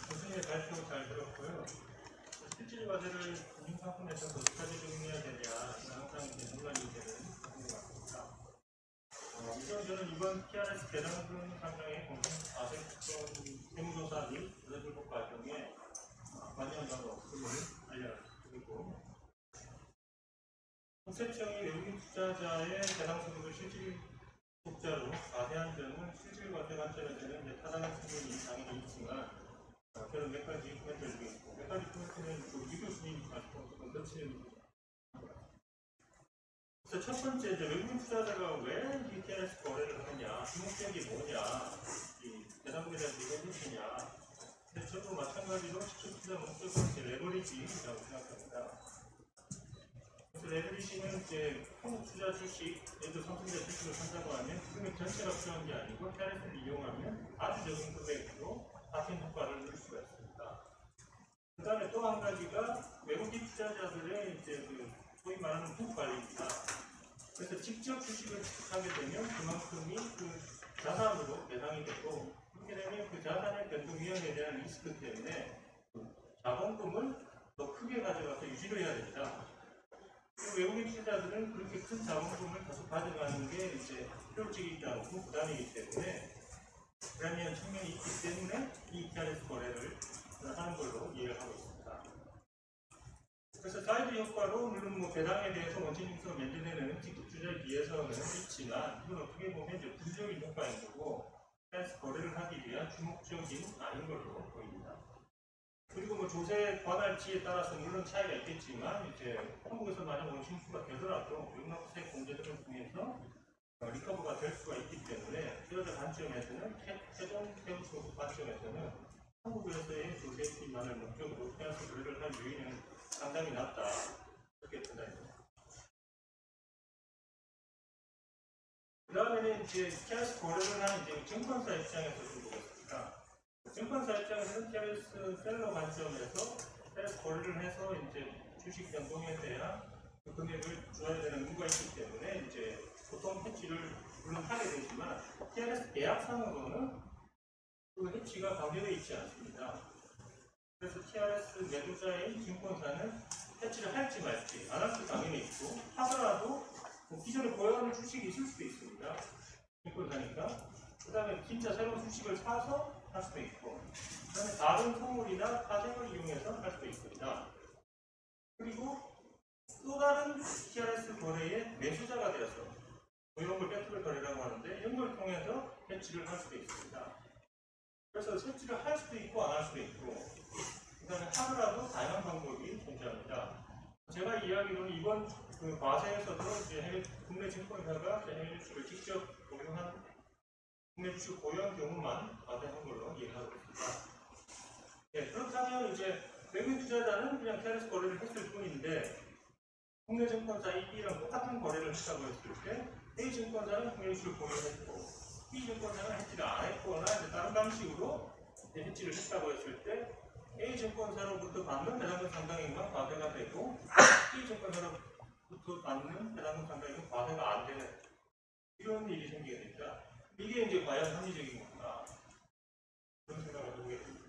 교수님의 발표 잘 들었고요. 실질 과세를 금융상품에서 어디까지 적용해야 되냐, 항상 이제 논란이 되는 부분인 것 같습니다. 우선 저는 이번 TRS 배당금 상장의 공정과세 특권 세무조사 및 의뢰불복 과정에 관여한 바가 없음을 알려드리고, 통세청이 외국인 투자자의 배당소득을 실질 독자로 과세한 점은 실질 과세 관점에서는 이제 타당한 측면이 당연히 있지만, 저는 몇 가지 코멘트를 드리겠고, 몇 가지 코멘트는 이 교수님 말씀과 조금 겹치는 그래서 첫 번째, 이제 외국인 투자자가 왜 TRS 거래를 하느냐, 주목적인 게 뭐냐, 이 배당금에 대한 이유가 무엇이냐. 근데 저도 마찬가지로 직접 투자 목적은 이제 레버리지라고 생각합니다. 그래서 레버리지는 이제 한국 투자 주식, 예를 들어 삼성전자 주식을 산다고 하면 그 금액 전체가 필요한 게 아니고 TRS를 이용하면 아주 적은 금액으로 같은 효과를 누릴 수가 있습니다. 그 다음에 또 한 가지가 외국인 투자자들의 이제 소위 말하는 훅 관리입니다. 그래서 직접 주식을 취득하게 되면 그만큼이 그 자산으로 배당이 되고, 그렇게 되면 그 자산의 변동 위험에 대한 리스크 때문에 자본금을 더 크게 가져가서 유지를 해야 됩니다. 외국인 투자자들은 그렇게 큰 자본금을 계속 가져가는 게 이제 필요적이지 않고 부담이기 때문에 불안한 측면이 있기 때문에 이 TRS 거래를 하는 걸로 이해를 하고 있습니다. 그래서 사이드 효과로 물론 뭐 배당에 대해서 원천 징수가 면제되는 직접 투자에 비해서는 있지만 이건 어떻게 보면 이제 부정적인 효과인 거고 TRS 거래를 하기 위한 주목적인 아닌 걸로 보입니다. 그리고 뭐 조세 관할지에 따라서 물론 차이가 있겠지만 이제 한국에서 만약 원심수가 되더라도 영락세 공제 등을 통해서 리커버가 될 수가 있기 때문에 투자자 관점에서는 최종 세우수 관점에서는 한국에서의 조세 기반을 목적으로 TRS 거래를 할 요인은 상당히 낮다 이렇게 판단합니다. 그 다음에는 이제 TRS 거래를 하는 이제 증권사 입장에서 좀 보겠습니다. 증권사 입장에서는 TRS 셀러 관점에서 TRS 거래를 해서 이제 주식 변동에 대한 그 금액을 줘야 되는 의무가 있기 때문에 이제 보통 해치를 물론 하게 되지만 TRS 계약상으로는 그 해치가 강제되어 있지 않습니다. 그래서 TRS 매도자인 증권사는 해치를 할지 말지 안 할 수 당연히 있고 하더라도 뭐 기존에 보유하는 주식이 있을 수도 있습니다. 증권사니까. 그 다음에 진짜 새로운 주식을 사서 할 수도 있고 그 다음에 다른 선물이나 파생을 이용해서 할 수도 있습니다. 그리고 또 다른 TRS 거래의 매수자가 되어서 이런 걸 배틀 거래라고 하는데 이런 걸 통해서 해치를 할 수도 있습니다. 그래서 해치를 할 수도 있고 안 할 수도 있고 그 다음에 하더라도 다양한 방법이 존재합니다. 제가 이야기로는 이번 그 과세에서도 이제 국내 증권사가 해외 주식을 직접 보유한 국내 주식 보유한 경우만 과세한 걸로 이해하고 있습니다. 네, 그렇다면 이제 외국인 투자자는 그냥 TRS 거래를 했을 뿐인데 국내 증권사 B랑 똑같은 거래를 했다고 했을 때 A 증권사는 국내 주식을 보유했고 B 증권사는 해치를 안 했거나 이제 다른 방식으로 해치를 했다고 했을 때 A 증권사로부터 받는 배당금 상당액만 과세가 되고 B 증권사로부터 받는 배당금 상당액은 과세가 안 되는 이런 일이 생기게 됩니다. 이게 이제 과연 합리적인 건가? 그런 생각을 해보게 됩니다.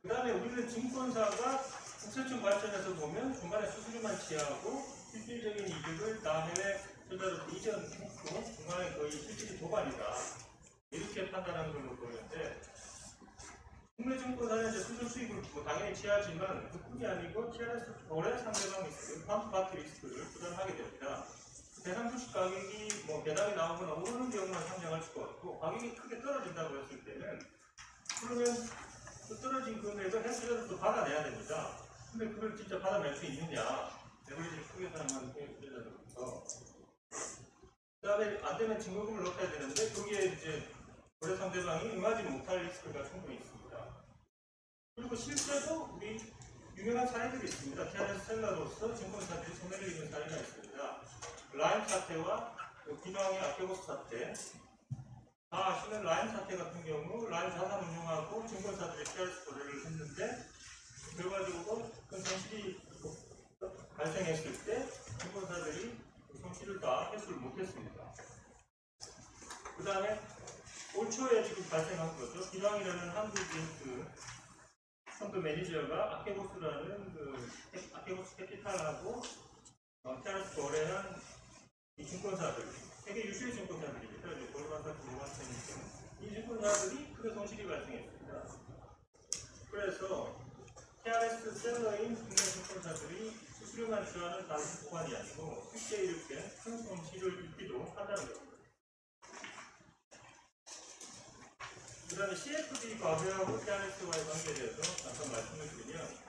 그 다음에 우리는 증권사가 국세청 관점에서 보면 중간에 수수료만 취하고 실질적인 이득을 다 해외 투자로 이전했고 중간에 거의 실질이 도반이다. 이렇게 판단하는 걸로 보이는데 국내 증권사는 이제 수출 수익을 뭐 당연히 취하지만 그뿐이 아니고 TRS 거래 상대방 리스크, 카운터파트 리스크를 부담하게 됩니다. 대상 주식 가격이 뭐 배당이 나오거나 오르는 경우만 상장할 수가 없고 가격이 크게 떨어진다고 했을 때는 그러면 그 떨어진 금액을 해수자로서 받아내야 됩니다. 근데 그걸 진짜 받아낼 수 있느냐? 레버리지를 크게 사용하는 해수자로부터 그 다음에 안 되면 증거금을 넣어야 되는데 거기에 이제 거래 상대방이 응하지 못할 리스크가 충분히 있습니다. 그리고 실제로 우리 유명한 사례들이 있습니다. TRS 셀러로서 증권사들이 손해를 입은 사례가 있습니다. 라임 사태와 기망의 아케고스 사태. 다 아시는 라임 사태 같은 경우 라임 자산 운용하고 증권사들이 TRS 거래를 했는데 결과적으로 큰 손실이 발생했을 때 증권사들이 손실을 다 회수를 못했습니다. 그 다음에 올 초에 지금 발생한 거죠. 기망이라는 한국인 그 펀드 매니저가 아케고스라는 그 아케고스 캐피탈하고 TRS 거래한 이 증권사들, 세계 유수의 증권사들입니다. 골드만삭스, 모건스탠리 이 증권사들이 크게 손실이 발생했습니다. 그래서 TRS 셀러인 국내 증권사들이 수수료만 취하는 단순 보관이 아니고 실제 이렇게 큰 손실을 입기도 한다는 겁니다. 그 다음에 CFD 과세하고 TRS와의 관계에 대해서 잠깐 말씀을 드리면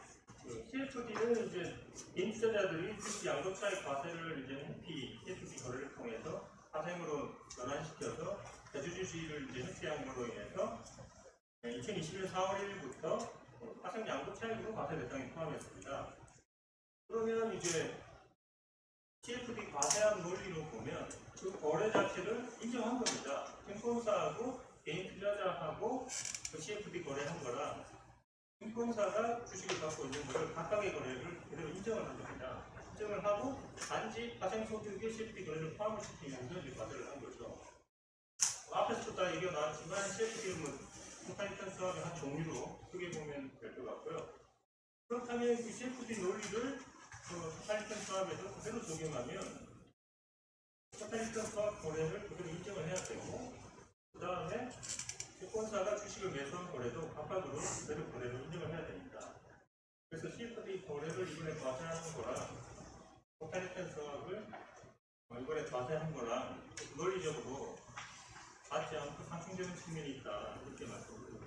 CFD는 이제 개인 투자자들이 주식 양도차익 과세를 이제 회피, CFD 거래를 통해서 파생으로 전환시켜서 대주주식을 이제 회피한 걸로 인해서 2021년 4월 1일부터 파생 양도차익으로 과세 대상에 포함했습니다. 그러면 이제 CFD 과세한 논리로 보면 그 거래 자체를 인정한 겁니다. 증권사하고 개인 투자자하고 그 CFD 거래한 거랑 증권사가 주식을 갖고 있는 것을 각각의 거래를 그대로 인정을 한 겁니다. 인정을 하고 단지 파생소득의 CFD 거래를 포함을 시키면서 이제 과세를 한 거죠. 앞에서도 다 얘기가 나왔지만 CFD는 토탈리탄 수학의 한 종류로 크게 보면 될 것 같고요. 그렇다면 그 CFD 논리를 토탈리탄 수학에서 그대로 적용하면 토탈리탄 수학 거래를 그대로 인정을 해야 되고, 그 다음에 채권사가 주식을 매수한 거래도 각각으로 그대로 거래를 인정을 해야 됩니다. 그래서 CFD 거래를 이번에 과세하는 거랑 토탈리탄 수학을 이번에 과세한 거랑 논리적으로 맞지 않고 상충되는 측면이 있다, 이렇게 말씀드립니다.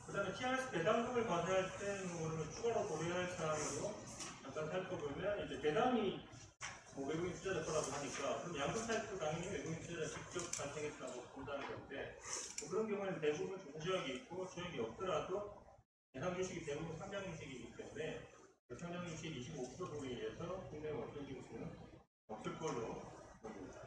그 다음에 TRS 배당금을 과세할 때는 추가로 고려할 사항으로 잠깐 살펴보면, 이제 배당이 외국인 투자자 거라고 하니까 그럼 양도 차익도 당연히 외국인 투자자 직접 발생했다고 본다는 건데, 그런 경우에는 대부분 종지역이 있고 지역이 없더라도 대상 주식이 대부분 상장 주식이기 때문에 그 상장 주식 25% 동의에서 국내 원천 징수는 없을 걸로 봅니다.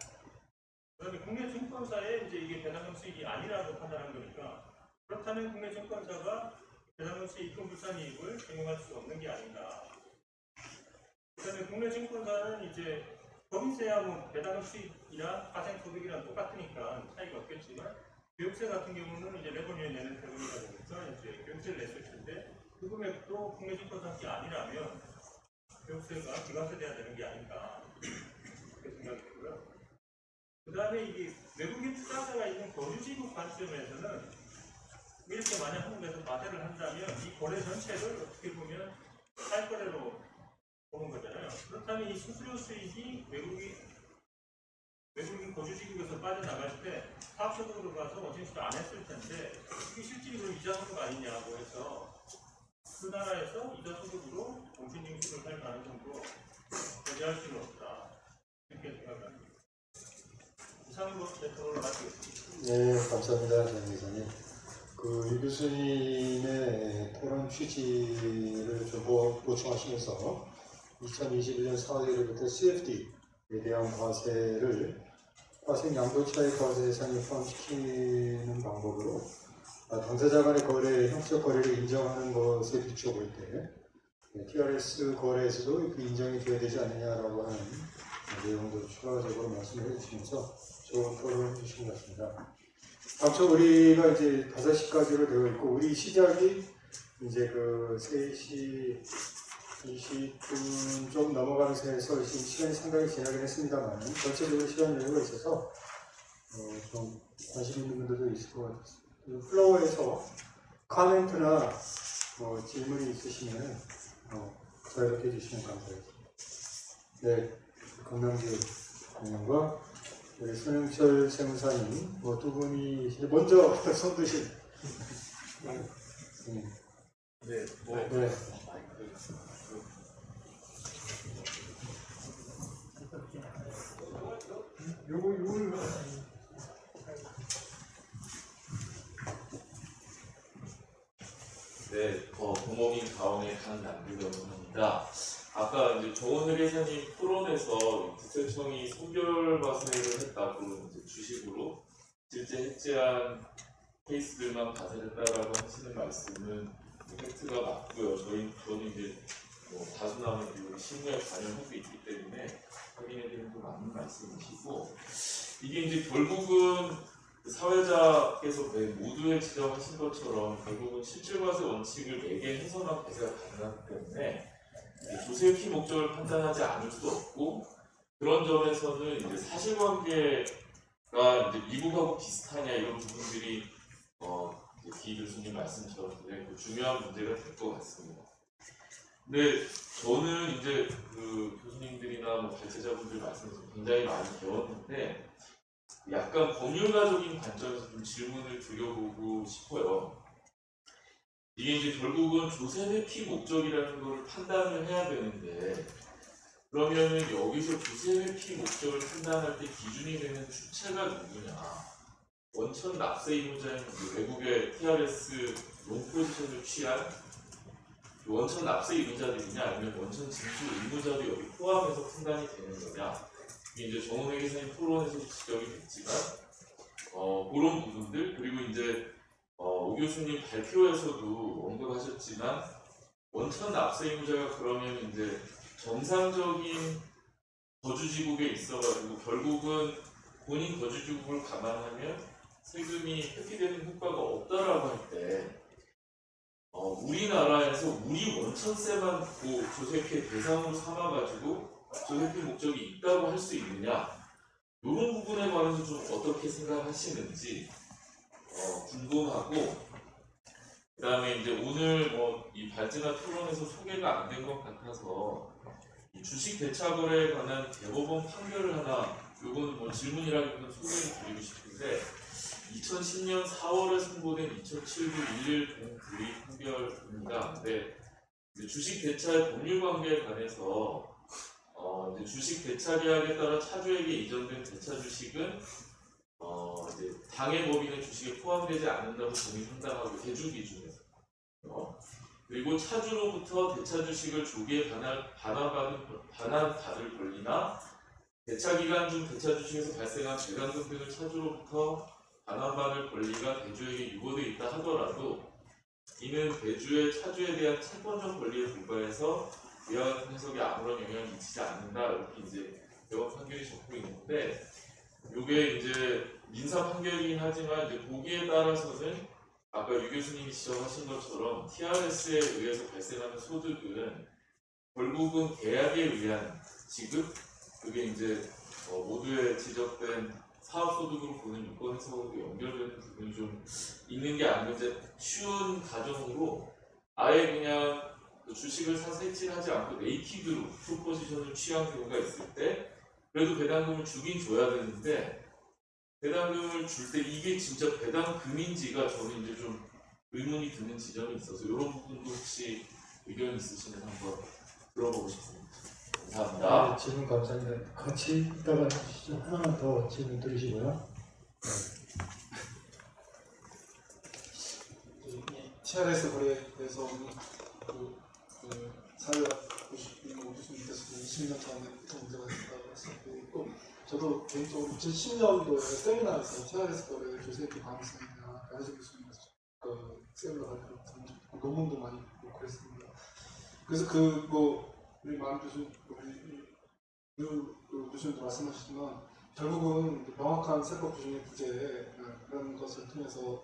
그 다음에 국내 증권사에 이제 이게 배당금 수익이 아니라고 판단한 거니까, 그렇다면 국내 증권사가 배당금 수익 입금 불산 이익을 적용할 수 없는 게 아닌가. 그 다음에 국내 증권사는 이제 법인세야 뭐 배당금 수익이랑 파생소득이랑 똑같으니까 차이가 없겠지만, 교육세 같은 경우는 이제 레버니에 내는 세금이다 보니까 이제 교육세를 냈을 텐데, 그 금액도 국내 증권사가 아니라면 교육세가 비과세돼야 되는 게 아닌가, 그렇게 생각이 들고요. 그 다음에 이게 외국인 투자자가 있는 거주지국 관점에서는 이렇게 만약 한국에서 과세를 한다면 이 거래 전체를 어떻게 보면 탈거래로 보는 거잖아요. 그렇다면 이 수수료 수익이 외국인 거주지국에서 빠져나갈 때 사업소득으로 가서 원천수도 안 했을 텐데, 이게 실질적으로 이자소득 아니냐고 해서 그 나라에서 이자소득으로 원천징수를 할 가능성도 배제할 수는 없다, 이렇게 생각합니다. 이상으로 제 토론을 마치겠습니다. 네, 감사합니다, 장 기자님. 유 교수님의 토론 취지를 좀 보충하시면서 2021년 4월 1일부터 CFD에 대한 과세 양도차익 과세 예산에 포함시키는 방법으로 당사자 간의 거래, 형식 거래를 인정하는 것에 비춰볼 때 TRS 거래에서도 그 인정이 되어야 되지 않느냐라고 하는 내용도 추가적으로 말씀을 해주시면서 좋은 토론을 해주신 것 같습니다. 당초 우리가 이제 5시까지로 되어 있고, 우리 시작이 이제 그 3시 20분 좀 넘어가는 새에서 지금 시간이 상당히 지나긴 했습니다만, 전체적으로 시간 여유가 있어서 좀 관심 있는 분들도 있을 것 같습니다. 플로어에서 코멘트나 질문이 있으시면 자유롭게 해주시면 감사하겠습니다. 네, 건남기 공연과 우리 손영철 세무사님 두 분이 먼저 손 드신. 네, 네. 네, 공업인 가온의 강남규경입니다. 아까 이제 조원일 회장님 토론에서 국세청이 소결 과세를 했다고 이제 주식으로 실제 해지한 케이스들만 과세를 했다라고 하시는 말씀은 팩트가 맞고요. 저는 이제 다수남의 비율이 실무에 관여하고 있기 때문에 확인해드리는 게 맞는 말씀이시고, 이게 이제 결국은 사회자께서 모두에 지적하신 것처럼 결국은 실질과세 원칙을 매개해서만 과세가 가능하기 때문에 조세의 목적을 판단하지 않을 수 없고, 그런 점에서는 이제 사실관계가 이제 미국하고 비슷하냐 이런 부분들이 기 교수님 말씀처럼 굉장히 중요한 문제가 될 것 같습니다. 근데 저는 이제 그 교수님들이나 발제자분들 말씀에서 굉장히 많이 배웠는데, 약간 법률가적인 관점에서 좀 질문을 드려보고 싶어요. 이게 이제 결국은 조세 회피 목적이라는 걸 판단을 해야 되는데, 그러면은 여기서 조세 회피 목적을 판단할 때 기준이 되는 주체가 누구냐? 원천 납세 의무자인 외국의 TRS 롱포지션을 취한 원천 납세 의무자들이냐, 아니면 원천 징수 의무자도 여기 포함해서 판단이 되는 거냐? 이게 이제 정원회 계사님 토론에서도 지적이 됐지만, 그런 부분들, 그리고 이제 오 교수님 발표에서도 언급하셨지만, 원천 납세 의무자가 그러면 이제 정상적인 거주지국에 있어가지고 결국은 본인 거주지국을 감안하면 세금이 회피되는 효과가 없다라고 할 때 우리나라에서 우리 원천세만 조세피 대상으로 삼아가지고 조세피 목적이 있다고 할 수 있느냐, 이런 부분에 관해서 좀 어떻게 생각하시는지 궁금하고, 그 다음에 이제 오늘 이 발제나 토론에서 소개가 안 된 것 같아서 이 주식 대차 거래에 관한 대법원 판결을 하나, 이건 질문이라기보다는 소개를 드리고 싶은데, 2010년 4월에 선고된 2007부 11 공부의 판결입니다. 근데 주식 대차의 법률 관계에 관해서 이제 주식 대차 계약에 따라 차주에게 이전된 대차 주식은 이제 당해법인의 주식에 포함되지 않는다고 동의한다고 대주 기준에서 그리고 차주로부터 대차 주식을 조기에 반환받을 권리나 대차 기간 중 대차 주식에서 발생한 배당금 등을 차주로부터 반환받을 권리가 대주에게 유보되어 있다 하더라도 이는 대주의 차주에 대한 채권적 권리에 불과해서 이와 같은 해석에 아무런 영향을 미치지 않는다, 이렇게 이제 대법원 판결이 적고 있는데, 이게 이제 민사 판결이긴 하지만 이제 보기에 따라서는 아까 유 교수님이 지적하신 것처럼 TRS에 의해서 발생하는 소득은 결국은 계약에 의한 지급, 그게 이제 모두에 지적된 사업소득으로 보는 유권 해석으로 연결되는 부분이 좀 있는 게 아니고, 이제 쉬운 가정으로 아예 그냥 주식을 사서 해지하지 않고 네이키드로 프로포지션을 취한 경우가 있을 때 그래도 배당금을 주긴 줘야 되는데, 배당금을 줄 때 이게 진짜 배당금인지가 저는 이제 좀 의문이 드는 지점이 있어서 이런 부분도 혹시 의견 있으시면 한번 들어보고 싶습니다. 감사합니다. 네, 질문 감사합니다. 같이 이따가 주시죠. 하나만 더 질문 드리시고요. TRS 거래에 대해서 사회가 보시는 교수님께서도 20년 전에부터 문제가 있다고 했었고, 또 저도 개인적으로 2010년도에 세미나에서 TRS 거래 조세피 가능성이나 양혜정 교수님께서 세미나 발표를 듣는 적도 있고 논문도 많이 있고 그랬습니다. 그래서 우리 많은 교수님도 말씀하시지만 결국은 명확한 세법 규정의 부재 그런 것을 통해서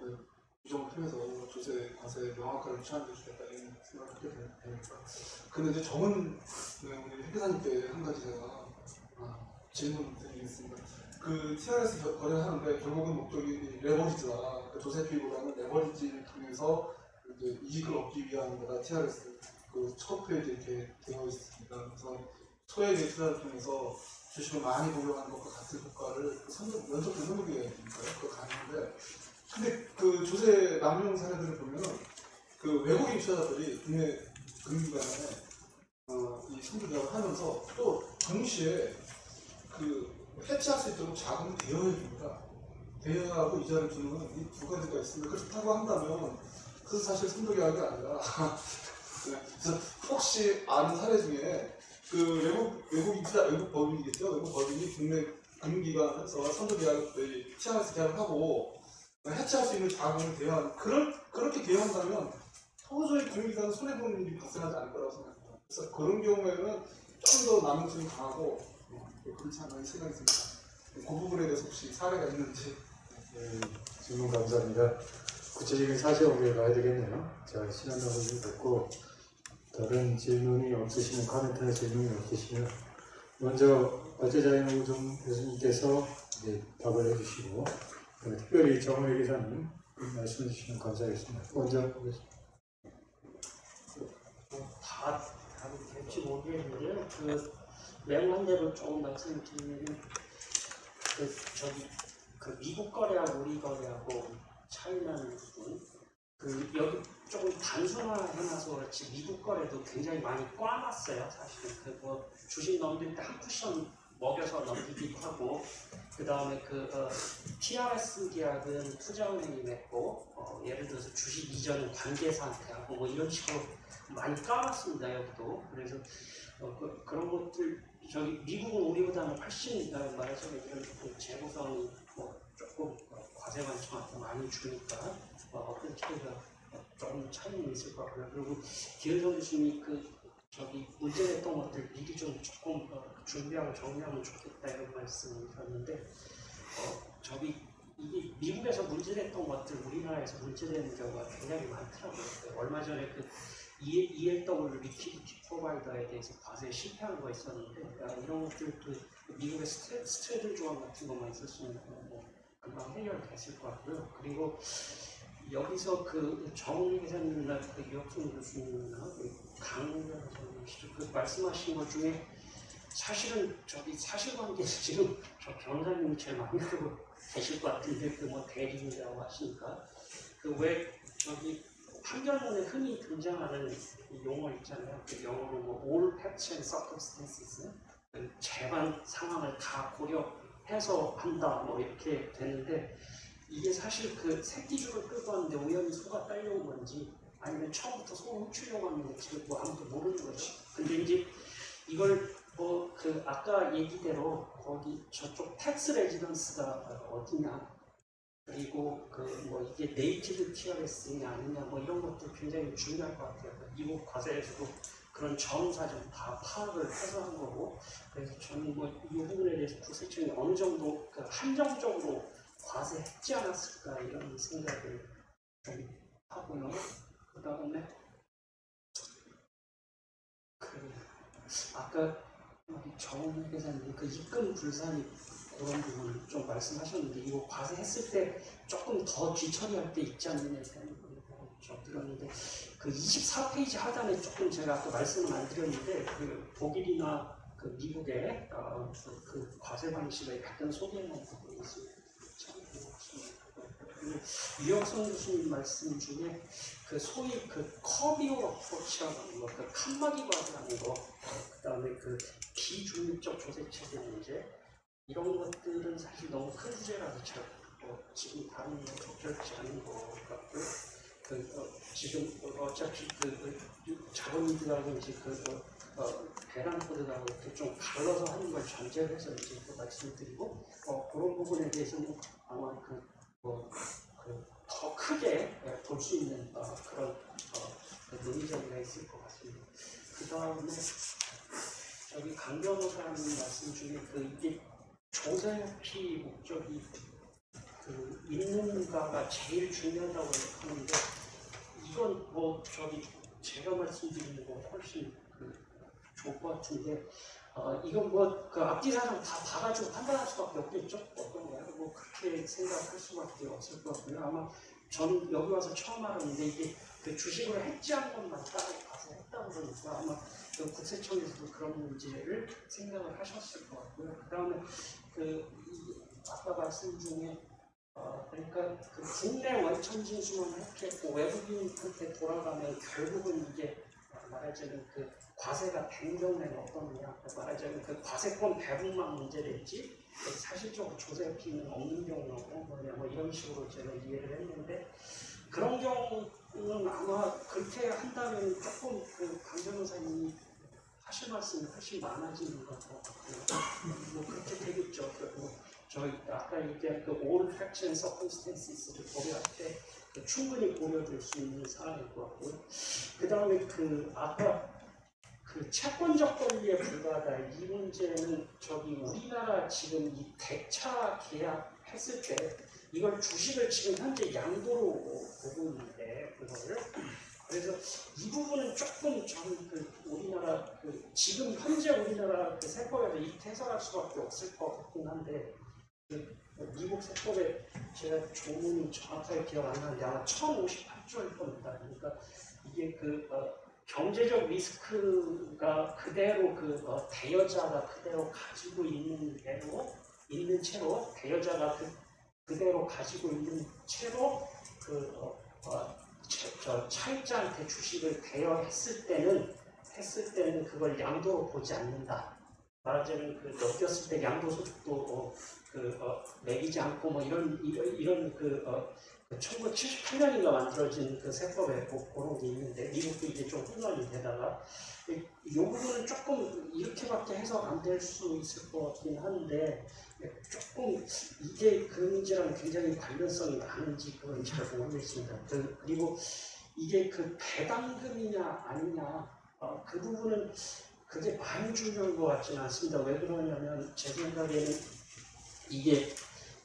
규정을 통해서 조세 과세에 명확하게 취하는 게 좋겠다 이런 생각을 하게 되니까. 근데 이제 정은 우리 회계사님께 한 가지 제가 질문 드리겠습니다. 그 TRS 거래를 하는데 결국은 목적이 레버리지다. 그 조세피보다는 레버리지를 통해서 이제 이익을 얻기 위한 거다. TRS 첫 페이지에 이렇게 되어 있습니다. 그래서 소액의 투자를 통해서 주식을 많이 보유하는 것과 같은 효과를 면접된 선도기 이야기니까요. 그거 가능한데, 근데 그 조세 남용 사례들을 보면 그 외국인 투자자들이 국내 금융기관에 이 선도 계약을 하면서 또 동시에 해치할 수 있도록 자금을 대여해 줍니다. 대여하고 이자를 주는 이 두 가지가 있습니다. 그렇다고 한다면 그것은 사실 선도 계약이 아니라 그래서 혹시 아는 사례 중에 외국인 투자, 외국 법인이겠죠? 외국 법인이 국내 금융기관에서 선도 계약을 TRS 계약을 하고 해체할 수 있는 자금을 대여하는 그렇게 대여한다면 도저히 금융기관은 손해보는 일이 발생하지 않을 거라고 생각합니다. 그래서 그런 경우에는 좀 더 남용성이 강하고 그렇지 않나 생각이 듭니다. 그 부분에 대해서 혹시 사례가 있는지. 질문 감사합니다. 구체적인 사실관계를 봐야 되겠네요. 자, 시간당국이 됐고 다른 질문이 없으시면 코멘트나 질문이 없으시면 먼저 발제자인 오종 교수님께서 이제 답을 해주시고 특별히 정우혜 기사님 말씀해 주시면 감사하겠습니다. 먼저 보겠습니다. 다 될지 모르겠는데요. 맹관대로 조금 말씀을 드리면 미국 거래하고 우리 거래하고 차이나는 부분, 여기 조금 단순화해놔서 그렇지 미국 거래도 굉장히 많이 꽈놨어요. 사실은 주식 넘길 때 한 쿠션 먹여서 넘기기도 하고, 그 다음에 TRS 계약은 투자은행이 맺고 예를 들어서 주식 이전 관계사한테 하고 이런 식으로 많이 까놨습니다. 여기도. 그래서 그런 것들 미국은 우리보다는 훨씬 말해서 이런 재무성이 조금 과세 관청한테 많이 주니까 그렇게 조금 그런 차이는 있을 것 같고요. 그리고 기현성 교수님이 저기 문제됐던 것들 미리 좀 조금 준비하고 정리하면 좋겠다 이런 말씀을 하셨는데 저기 이게 미국에서 문제됐던 것들 우리나라에서 문제되는 경우가 굉장히 많더라고요. 얼마 전에 ELW 리퀴디티 프로바이더에 대해서 과세에 실패한 거 있었는데 이런 것들도 미국의 스트레들 조항 같은 것만 있었으면 금방 해결됐을 것 같고요. 그리고 여기서 정은희 기자님이나 유혁순 교수님이나 강훈 교수님 말씀하신 것 중에 사실은 저기 사실관계에서 지금 저 변호사님이 제일 많이 알고 계실 것 같은데 대리인이라고 하시니까 왜 저기 판결문에 흔히 등장하는 용어 있잖아요. 영어로 all facts and circumstances 재반 상황을 다 고려해서 한다 이렇게 되는데 이게 사실 새끼줄을 끌고 왔는데 우연히 소가 딸려온 건지 아니면 처음부터 소를 훔치려고 하는데 지금 아무도 모르는 거죠. 근데 이제 이걸 아까 얘기대로 거기 저쪽 텍스 레지던스가 어디냐 그리고 이게 네이티브 TRS냐 아니냐 이런 것도 굉장히 중요할 것 같아요. 미국 과세에서도 그런 정사정 다 파악을 해서 한 거고 그래서 저는 이 부분에 대해서 국세청이 어느 정도 한정적으로 과세했지 않았을까 이런 생각을 좀 하고요. 그 다음에 아까 정훈 회장님 입금 불산이 그런 부분을 좀 말씀하셨는데 이거 과세했을 때 조금 더 뒤처리할 때 있지 않느냐 좀 들었는데 24페이지 하단에 조금 제가 아까 말씀을 안 드렸는데 독일이나 미국의 과세 방식을 약간 소개해놓은 부분이 있습니다. 유혁선 교수님 말씀 중에 소위 커비오 어프로치라고 하는 거, 칸막이 과세라는 거, 그 다음에 비중립적 조세체계 문제 이런 것들은 사실 너무 큰 주제라서 잘 지금 다루는 건 적절치 않은 것 같고요. 지금 어차피 자본이들하고 이제 배당 코드하고 이렇게 좀 갈라서 하는 걸 전제로 해서 이제 말씀드리고 그런 부분에 대해서는 아마 더 크게 볼 수 있는 그런 논의자리가 있을 것 같습니다. 그 다음에 저기 강 변호사님 말씀 중에 이게 조세협의 목적이 있는가가 제일 중요하다고 하는데 이건 저기 제가 말씀드리는 거 훨씬 좋을 것 같은데 이건 앞뒤 사정 다 봐가지고 판단할 수밖에 없겠죠? 어떤 거야? 그렇게 생각할 수밖에 없을 것 같고요. 아마 저는 여기 와서 처음 알았는데 이게 주식으로 해지한 것만 따로 가서 했다고 그러니까 아마 국세청에서도 그런 문제를 생각을 하셨을 것 같고요. 그 다음에 아까 말씀 중에 그러니까 국내 원천징수만 했고 외국인한테 돌아가면 결국은 이게 말하자면 과세가 된 경우에는 어떠느냐 말하자면 과세권 배분만 문제됐지 사실적으로 조세피는 없는 경우는 어떤 거냐 이런 식으로 제가 이해를 했는데 그런 경우는 아마 그렇게 한다면 조금 강 변호사님이 하실 말씀이 훨씬 많아지는 것 같고요. 그렇게 되겠죠. 저희 아까 얘기한 all facts and circumstances를 고려할 때 충분히 고려될 수 있는 사안일 것 같고요. 그 다음에 아까 채권적 권리에 불과하다 이 문제는 우리나라 지금 이 대차 계약했을 때 이걸 주식을 지금 현재 양도로 보고 있는데 그래서 이 부분은 조금 저는 우리나라 지금 현재 우리나라 세법에서 해석할 수밖에 없을 것 같긴 한데 미국 세법에 제가 조문이 정확하게 기억 안 나는데 아마 1058조일 겁니다. 그러니까 이게 경제적 리스크가 그대로 대여자가 그대로 가지고 있는 채로 대여자가 그대로 가지고 있는 채로 차입자한테 주식을 대여했을 때는 그걸 양도로 보지 않는다. 말하자면 넘겼을 때 양도소득도 매기지 않고 이런 1978년인가 만들어진 세법에 그런 게 있는데 미국도 이제 좀 혼란이 되다가 이 부분은 조금 이렇게밖에 해석 안 될 수 있을 것 같긴 한데 조금 이게 그 문제랑 굉장히 관련성이 많은지 그건 잘 모르겠습니다. 그리고 이게 그 배당금이냐 아니냐 그 부분은 그게 많이 중요한 것 같지는 않습니다. 왜 그러냐면 제 생각에는 이게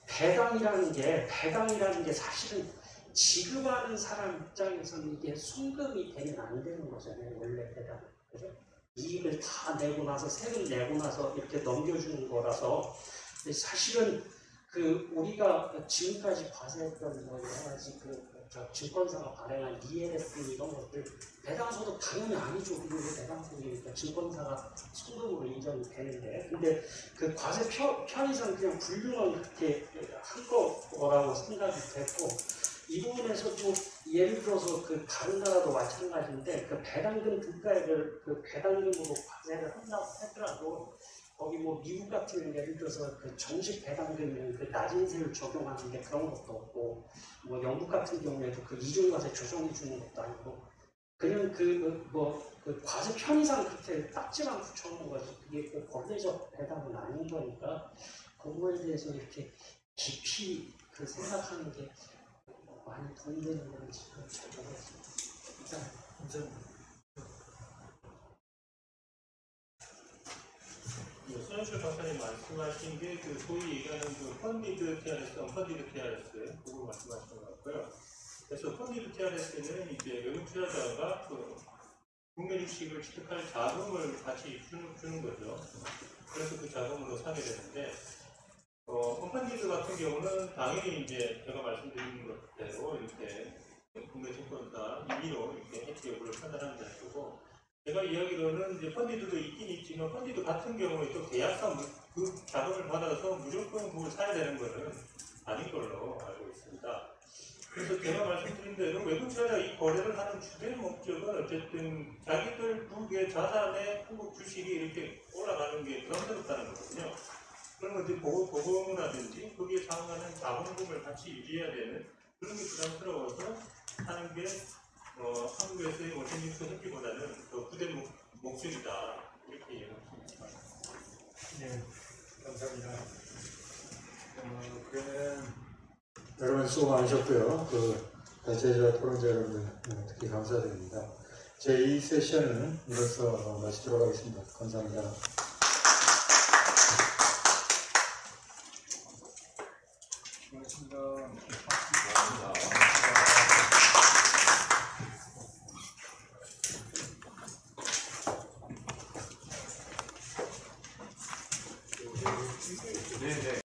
배당이라는 게 사실은 지급하는 사람 입장에서는 이게 순금이 되면 안 되는 거잖아요. 원래 배당. 그죠? 이익을 다 내고 나서 세금 내고 나서 이렇게 넘겨주는 거라서 사실은 그 우리가 지금까지 과세했던 뭐 여러 가지 저 증권사가 발행한 ELS 이런 것들 배당소득 당연히 아니죠. 그게 배당소득이니까 증권사가 순금으로 인정이 되는데 근데 그 과세 편의상 그냥 불균형 그렇게 한 거라고 생각이 됐고 이 부분에서도 예를 들어서 그 다른 나라도 마찬가지인데 그 배당금 등가액을 그 배당금으로 과세를 한다고 하더라도 거기 뭐 미국 같은 예를 들어서 그 정식 배당금은 그 낮은 세율 적용하는데 그런 것도 없고 뭐 영국 같은 경우에도 그 이중과세 조정해 주는 것도 아니고 그냥 그 과세 편의상 그렇게 딱지만 붙여놓은 거지 그게 그 법례적 배당은 아닌 거니까 그거에 대해서 이렇게 깊이 그 생각하는 게 많이 도움되는 건지 잘 모르겠습니다. 손현철 박사님 말씀하신 게 그 소위 얘기하는 그 펀디드 TRS, 언펀디드 TRS 그거 말씀하시는 것 같고요. 그래서 펀디드 TRS는 이제 외국 투자자가 그 국내 주식을 취득할 자금을 같이 주는 거죠. 그래서 그 자금으로 사게 되는데, 언펀디드 같은 경우는 당연히 이제 제가 말씀드린 것대로 이렇게 국내 증권사 임의로 이렇게 해지 여부를 판단하는 것이고. 제가 이야기로는 이제 펀디드도 있긴 있지만 펀디드 같은 경우에 또 계약상 그 자금을 받아서 무조건 그걸 사야 되는 것은 아닌 걸로 알고 있습니다. 그래서 제가 말씀드린 대로 외국 투자자 이 거래를 하는 주된 목적은 어쨌든 자기들 국의 자산의 한국 주식이 이렇게 올라가는 게 부담스럽다는 거거든요. 그러면 이제 보험이라든지 거기에 상응하는 자본금을 같이 유지해야 되는 그런 게 부담스러워서 하는 게 한국에서의 원천징수 회피보다는 더 부된 목적이다 이렇게 이해합니다. 네, 감사합니다. 그러면 여러분 수고 많으셨고요. 그 대체자 토론자 여러분 특히 감사드립니다. 제2 세션은 이로써 마치도록 하겠습니다. 감사합니다.